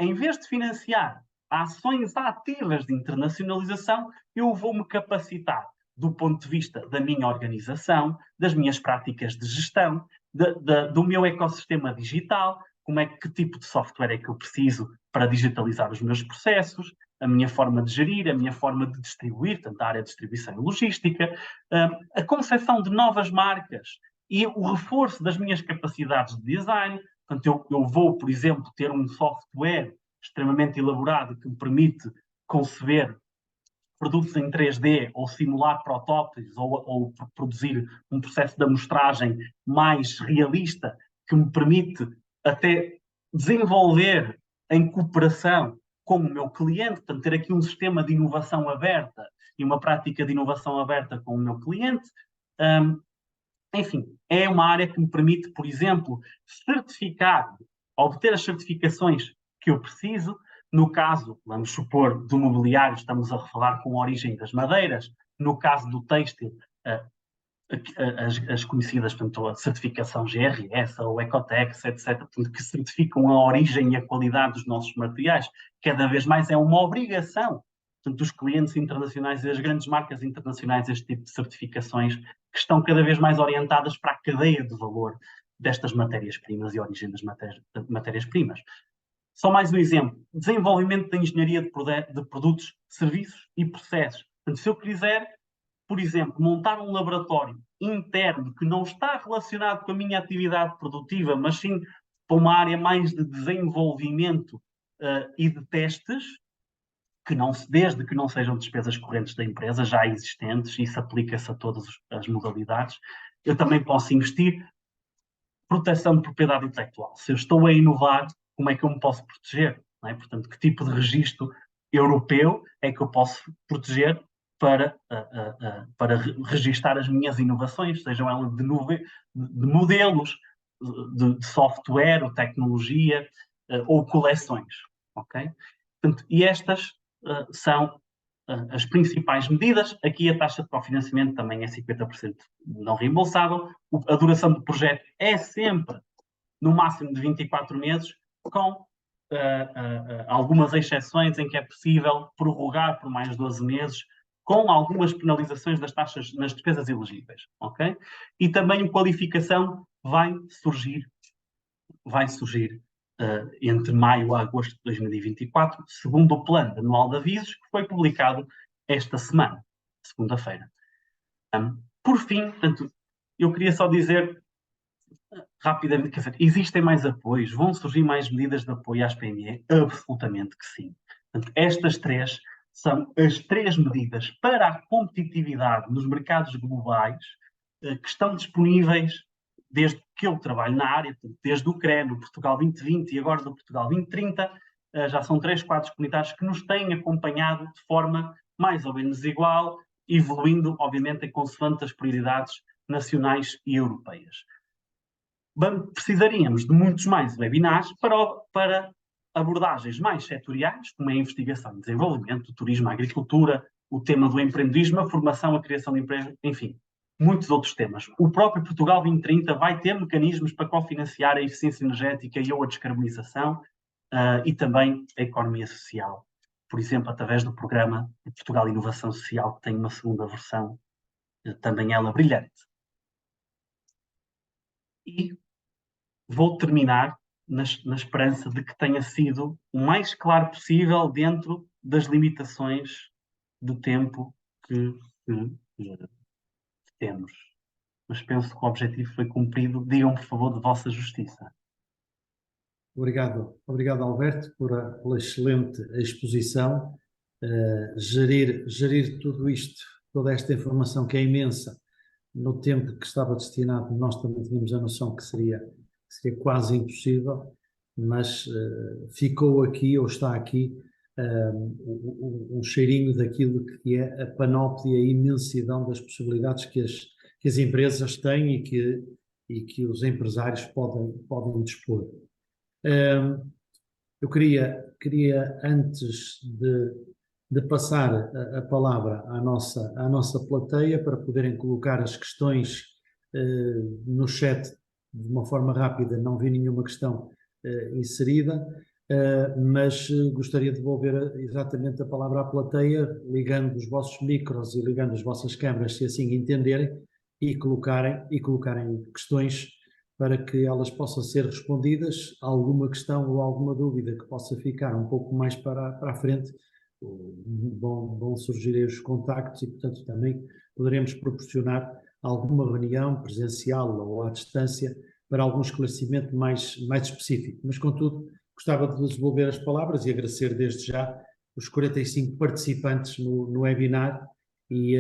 C: em vez de financiar ações ativas de internacionalização, eu vou-me capacitar do ponto de vista da minha organização, das minhas práticas de gestão, do meu ecossistema digital, que tipo de software é que eu preciso para digitalizar os meus processos, a minha forma de gerir, a minha forma de distribuir, tanto a área de distribuição e logística, a concepção de novas marcas e o reforço das minhas capacidades de design. Portanto, eu vou, por exemplo, ter um software extremamente elaborado que me permite conceber produtos em 3D ou simular protótipos ou produzir um processo de amostragem mais realista que me permite até desenvolver em cooperação com o meu cliente, portanto, ter aqui um sistema de inovação aberta e uma prática de inovação aberta com o meu cliente. Enfim, é uma área que me permite, por exemplo, certificar, obter as certificações que eu preciso. No caso, vamos supor, do mobiliário, estamos a falar com a origem das madeiras. No caso do têxtil, as conhecidas, portanto, a certificação GRS ou Ecotex, etc., portanto, que certificam a origem e a qualidade dos nossos materiais. Cada vez mais é uma obrigação, portanto, dos clientes internacionais e das grandes marcas internacionais, este tipo de certificações que estão cada vez mais orientadas para a cadeia de valor destas matérias-primas e a origem das matérias-primas. Só mais um exemplo. Desenvolvimento da engenharia de produtos, serviços e processos. Portanto, se eu quiser, por exemplo, montar um laboratório interno que não está relacionado com a minha atividade produtiva, mas sim para uma área mais de desenvolvimento e de testes, desde que não sejam despesas correntes da empresa, já existentes, isso aplica-se a todas as modalidades, eu também posso investir. Proteção de propriedade intelectual. Se eu estou a inovar, como é que eu me posso proteger? Não é? Portanto, que tipo de registro europeu é que eu posso proteger para registar as minhas inovações, sejam elas de modelos, de software, ou tecnologia, ou coleções. Okay? Portanto, e estas são as principais medidas. Aqui a taxa de cofinanciamento também é 50% não reembolsável. A duração do projeto é sempre no máximo de 24 meses, com algumas exceções em que é possível prorrogar por mais 12 meses, com algumas penalizações das taxas nas despesas elegíveis. Okay? E também a qualificação vai surgir entre maio e agosto de 2024, segundo o plano anual de avisos, que foi publicado esta semana, segunda-feira. Por fim, portanto, eu queria só dizer rapidamente, quer dizer, existem mais apoios, vão surgir mais medidas de apoio às PME? Absolutamente que sim. Portanto, estas três são as três medidas para a competitividade nos mercados globais que estão disponíveis desde que eu trabalho na área, desde o CRE, no Portugal 2020 e agora no Portugal 2030, já são 3 quadros comunitários que nos têm acompanhado de forma mais ou menos igual, evoluindo, obviamente, em consoante as prioridades nacionais e europeias. Precisaríamos de muitos mais webinars para abordagens mais setoriais, como a investigação e desenvolvimento, o turismo, a agricultura, o tema do empreendedorismo, a formação, a criação de empresas, enfim, muitos outros temas. O próprio Portugal 2030 vai ter mecanismos para cofinanciar a eficiência energética e ou a descarbonização e também a economia social. Por exemplo, através do programa de Portugal Inovação Social, que tem uma segunda versão, também ela brilhante. E vou terminar na esperança de que tenha sido o mais claro possível dentro das limitações do tempo que temos. Mas penso que o objetivo foi cumprido. Digam, por favor, de vossa justiça.
B: Obrigado, Alberto, pela excelente exposição. Gerir tudo isto, toda esta informação que é imensa, no tempo que estava destinado, nós também tínhamos a noção que seria quase impossível, mas ficou aqui, ou está aqui, um cheirinho daquilo que é a panóplia e a imensidão das possibilidades que as empresas têm e que os empresários podem dispor. Eu queria antes de passar a palavra à nossa plateia para poderem colocar as questões no chat de uma forma rápida. Não vi nenhuma questão inserida, mas gostaria de devolver exatamente a palavra à plateia, ligando os vossos micros e ligando as vossas câmaras, se assim entenderem, e colocarem questões para que elas possam ser respondidas. Alguma questão ou alguma dúvida que possa ficar um pouco mais para a frente, vão surgir os contactos e, portanto, também poderemos proporcionar alguma reunião presencial ou à distância para algum esclarecimento mais específico. Mas, contudo, gostava de devolver as palavras e agradecer desde já os 45 participantes no webinar e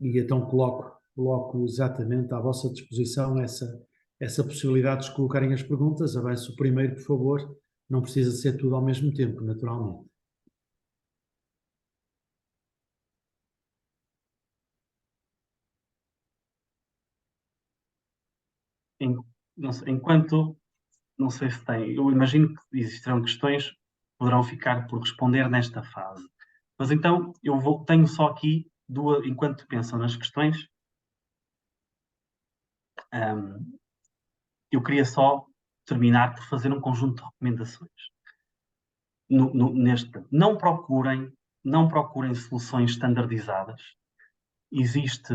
B: então coloco exatamente à vossa disposição essa possibilidade de colocarem as perguntas. Avance o primeiro, por favor. Não precisa ser tudo ao mesmo tempo, naturalmente.
C: Enquanto, não sei se tem, eu imagino que existirão questões que poderão ficar por responder nesta fase. Mas então, tenho só aqui duas, enquanto pensam nas questões, eu queria só terminar por fazer um conjunto de recomendações. Não procurem soluções standardizadas. Existe,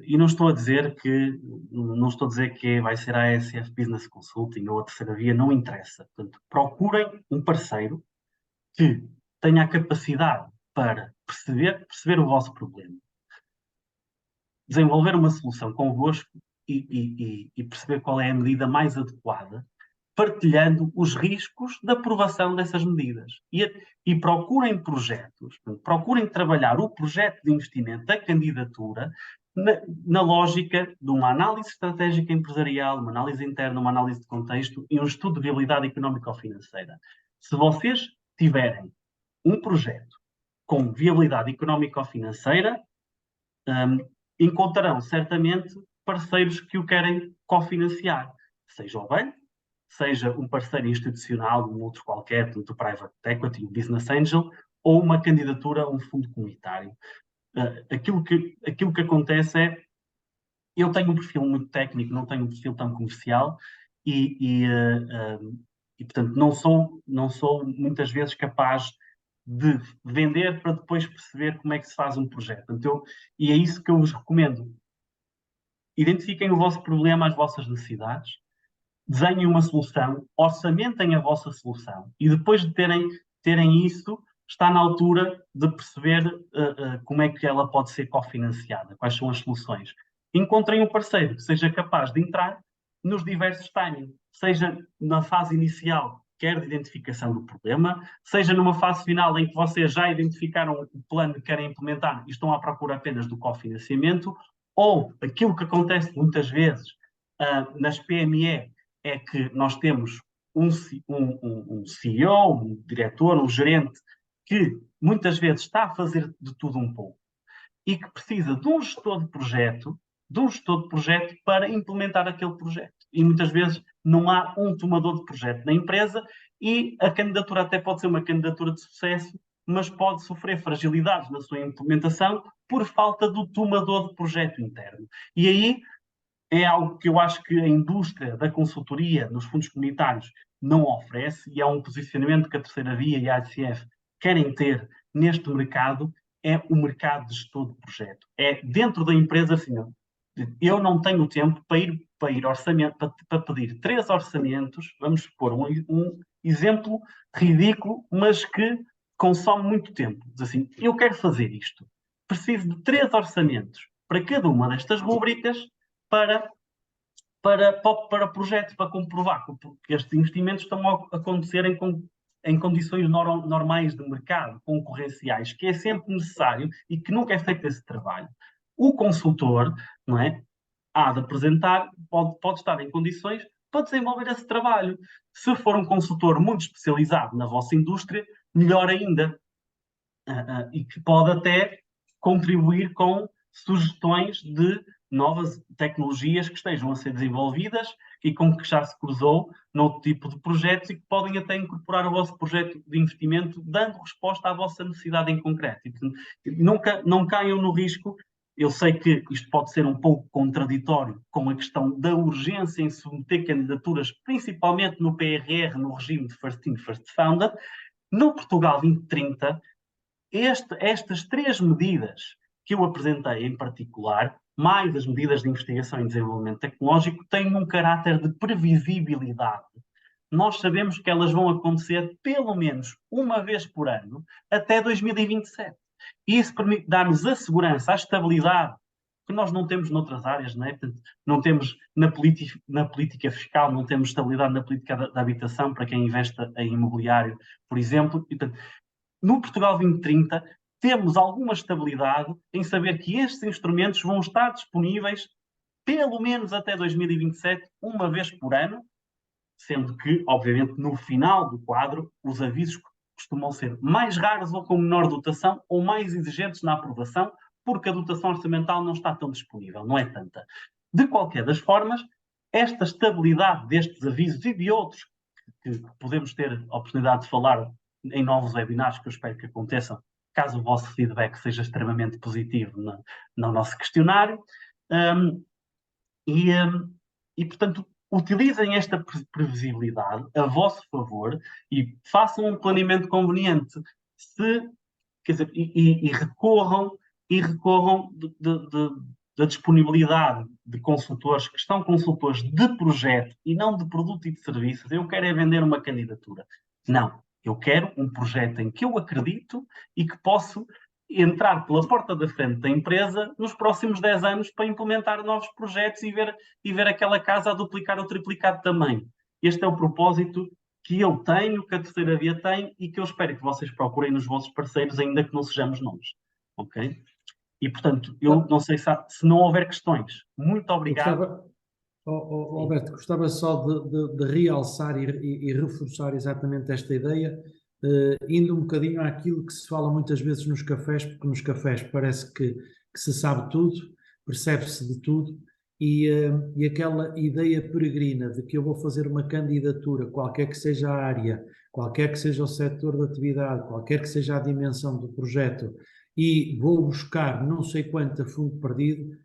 C: e não estou a dizer que vai ser a ASF Business Consulting ou a terceira via, não interessa. Portanto, procurem um parceiro que tenha a capacidade para perceber o vosso problema, desenvolver uma solução convosco e perceber qual é a medida mais adequada, partilhando os riscos da aprovação dessas medidas. E procurem projetos, procurem trabalhar o projeto de investimento da candidatura na lógica de uma análise estratégica empresarial, uma análise interna, uma análise de contexto e um estudo de viabilidade económico-financeira. Se vocês tiverem um projeto com viabilidade económico-financeira, encontrarão certamente parceiros que o querem cofinanciar, seja o banco, seja um parceiro institucional, um outro qualquer, tanto o private equity, o business angel, ou uma candidatura a um fundo comunitário. Aquilo que acontece é, eu tenho um perfil muito técnico, não tenho um perfil tão comercial e portanto, não sou muitas vezes capaz de vender para depois perceber como é que se faz um projeto. E é isso que eu vos recomendo. Identifiquem o vosso problema, as vossas necessidades, desenhem uma solução, orçamentem a vossa solução e depois de terem isso, está na altura de perceber como é que ela pode ser cofinanciada, quais são as soluções. Encontrem um parceiro que seja capaz de entrar nos diversos timings, seja na fase inicial, quer de identificação do problema, seja numa fase final em que vocês já identificaram o plano que querem implementar e estão à procura apenas do cofinanciamento, ou aquilo que acontece muitas vezes nas PME é que nós temos um CEO, um diretor, um gerente que muitas vezes está a fazer de tudo um pouco e que precisa de um gestor de projeto para implementar aquele projeto. E muitas vezes não há um tomador de projeto na empresa e a candidatura até pode ser uma candidatura de sucesso, mas pode sofrer fragilidades na sua implementação por falta do tomador de projeto interno. E aí é algo que eu acho que a indústria da consultoria nos fundos comunitários não oferece e é um posicionamento que a terceira via e a ACF querem ter neste mercado, é o mercado de gestor de projeto. É dentro da empresa, assim, eu não tenho tempo para ir orçamento, para pedir 3 orçamentos, vamos pôr um exemplo ridículo, mas que consome muito tempo. Diz assim, eu quero fazer isto, preciso de 3 orçamentos para cada uma destas rúbricas para o projeto, para comprovar que estes investimentos estão a acontecer em condições normais de mercado, concorrenciais, que é sempre necessário e que nunca é feito esse trabalho. O consultor, não é, há de apresentar, pode estar em condições para desenvolver esse trabalho. Se for um consultor muito especializado na vossa indústria, melhor ainda. E que pode até contribuir com sugestões de novas tecnologias que estejam a ser desenvolvidas e com que já se cruzou noutro tipo de projetos e que podem até incorporar o vosso projeto de investimento, dando resposta à vossa necessidade em concreto. E, portanto, não caiam no risco. Eu sei que isto pode ser um pouco contraditório com a questão da urgência em submeter candidaturas, principalmente no PRR, no regime de First In, First Founded. No Portugal 2030, estas 3 medidas que eu apresentei em particular, mais as medidas de investigação e desenvolvimento tecnológico, têm um caráter de previsibilidade. Nós sabemos que elas vão acontecer pelo menos uma vez por ano até 2027. E isso permite dar-nos a segurança, a estabilidade que nós não temos noutras áreas, não é? Portanto, não temos na política fiscal, não temos estabilidade na política da habitação para quem investe em imobiliário, por exemplo. E, portanto, no Portugal 2030, temos alguma estabilidade em saber que estes instrumentos vão estar disponíveis pelo menos até 2027, uma vez por ano, sendo que, obviamente, no final do quadro, os avisos costumam ser mais raros ou com menor dotação ou mais exigentes na aprovação, porque a dotação orçamental não está tão disponível, não é tanta. De qualquer das formas, esta estabilidade destes avisos e de outros que podemos ter a oportunidade de falar em novos webinars, que eu espero que aconteçam, caso o vosso feedback seja extremamente positivo no nosso questionário. E, portanto, utilizem esta previsibilidade a vosso favor e façam um planeamento conveniente e recorram da disponibilidade de consultores que estão consultores de projeto e não de produto e de serviços. Eu quero é vender uma candidatura. Não, eu quero um projeto em que eu acredito e que posso entrar pela porta da frente da empresa nos próximos 10 anos para implementar novos projetos e ver aquela casa a duplicar ou triplicar de tamanho. Este é o propósito que eu tenho, que a Terceira Via tem e que eu espero que vocês procurem nos vossos parceiros, ainda que não sejamos nós. Ok? E, portanto, eu não sei se não houver questões. Muito obrigado.
B: Alberto, gostava só de realçar e reforçar exatamente esta ideia, indo um bocadinho àquilo que se fala muitas vezes nos cafés, porque nos cafés parece que se sabe tudo, percebe-se de tudo, e aquela ideia peregrina de que eu vou fazer uma candidatura, qualquer que seja a área, qualquer que seja o setor de atividade, qualquer que seja a dimensão do projeto, e vou buscar não sei quanto a fundo perdido.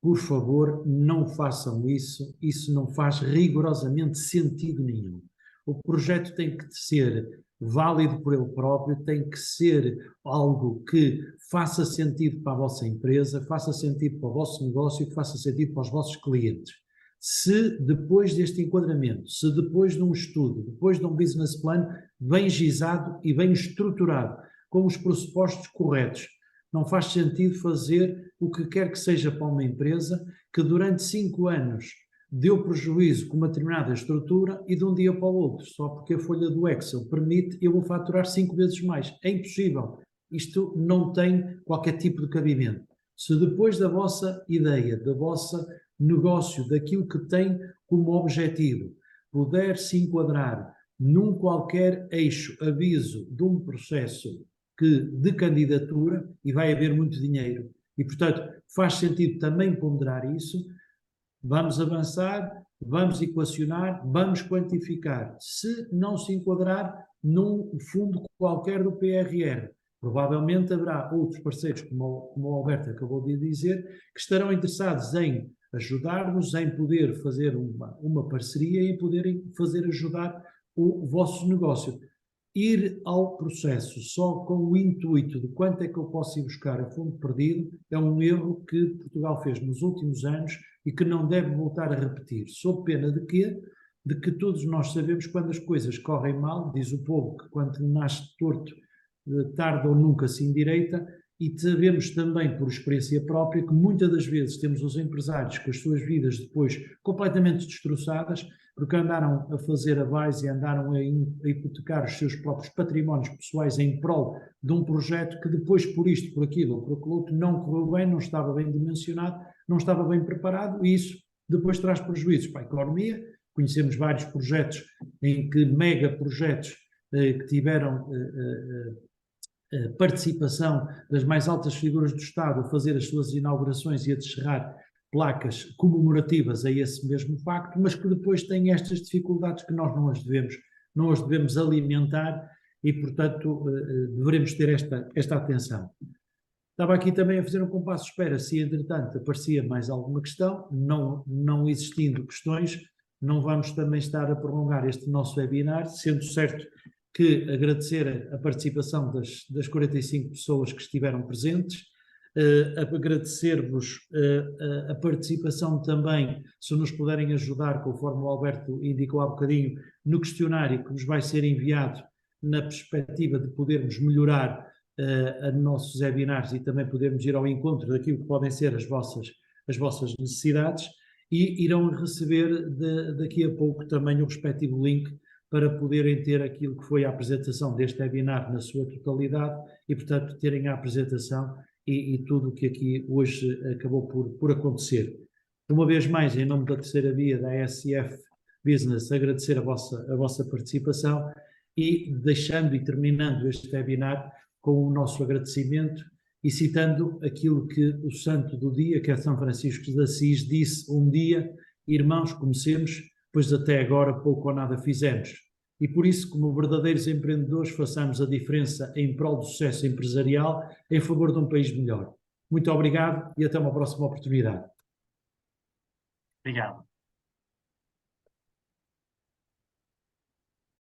B: Por favor, não façam isso. Isso não faz rigorosamente sentido nenhum. O projeto tem que ser válido por ele próprio, tem que ser algo que faça sentido para a vossa empresa, faça sentido para o vosso negócio e que faça sentido para os vossos clientes. Se depois deste enquadramento, se depois de um estudo, depois de um business plan bem gizado e bem estruturado, com os pressupostos corretos, não faz sentido fazer o que quer que seja para uma empresa que durante 5 anos deu prejuízo com uma determinada estrutura e de um dia para o outro, só porque a folha do Excel permite, eu vou faturar 5 vezes mais. É impossível. Isto não tem qualquer tipo de cabimento. Se depois da vossa ideia, da vossa negócio, daquilo que tem como objetivo, puder se enquadrar num qualquer eixo, aviso de um processo de candidatura, e vai haver muito dinheiro, e portanto faz sentido também ponderar isso, vamos avançar, vamos equacionar, vamos quantificar. Se não se enquadrar num fundo qualquer do PRR, provavelmente haverá outros parceiros, como o Alberto acabou de dizer, que estarão interessados em ajudar-nos, em poder fazer uma parceria e poderem fazer ajudar o vosso negócio. Ir ao processo só com o intuito de quanto é que eu posso ir buscar a fundo perdido é um erro que Portugal fez nos últimos anos e que não deve voltar a repetir. Sob pena de quê? De que todos nós sabemos quando as coisas correm mal, diz o povo que quando nasce torto, tarde ou nunca se endireita, e sabemos também por experiência própria que muitas das vezes temos os empresários com as suas vidas depois completamente destroçadas, porque andaram a fazer avais e andaram a hipotecar os seus próprios patrimónios pessoais em prol de um projeto que depois, por isto, por aquilo ou por aquilo outro, não correu bem, não estava bem dimensionado, não estava bem preparado, e isso depois traz prejuízos para a economia. Conhecemos vários projetos mega projetos que tiveram participação das mais altas figuras do Estado a fazer as suas inaugurações e a descerrar placas comemorativas a esse mesmo facto, mas que depois têm estas dificuldades que nós não as devemos alimentar e, portanto, devemos ter esta atenção. Estava aqui também a fazer um compasso de espera, se entretanto aparecia mais alguma questão, não existindo questões, não vamos também estar a prolongar este nosso webinar, sendo certo que agradecer a participação das 45 pessoas que estiveram presentes, agradecer-vos a participação também, se nos puderem ajudar, conforme o Alberto indicou há bocadinho, no questionário que nos vai ser enviado na perspectiva de podermos melhorar a nossos webinars e também podermos ir ao encontro daquilo que podem ser as vossas necessidades, e irão receber daqui a pouco também o respectivo link para poderem ter aquilo que foi a apresentação deste webinar na sua totalidade e, portanto, terem a apresentação e tudo o que aqui hoje acabou por acontecer. Uma vez mais, em nome da terceira via da ASF Business, agradecer a vossa participação e deixando e terminando este webinar com o nosso agradecimento e citando aquilo que o santo do dia, que é São Francisco de Assis, disse um dia: irmãos, comecemos, pois até agora pouco ou nada fizemos. E por isso, como verdadeiros empreendedores, façamos a diferença em prol do sucesso empresarial em favor de um país melhor. Muito obrigado e até uma próxima oportunidade.
C: Obrigado.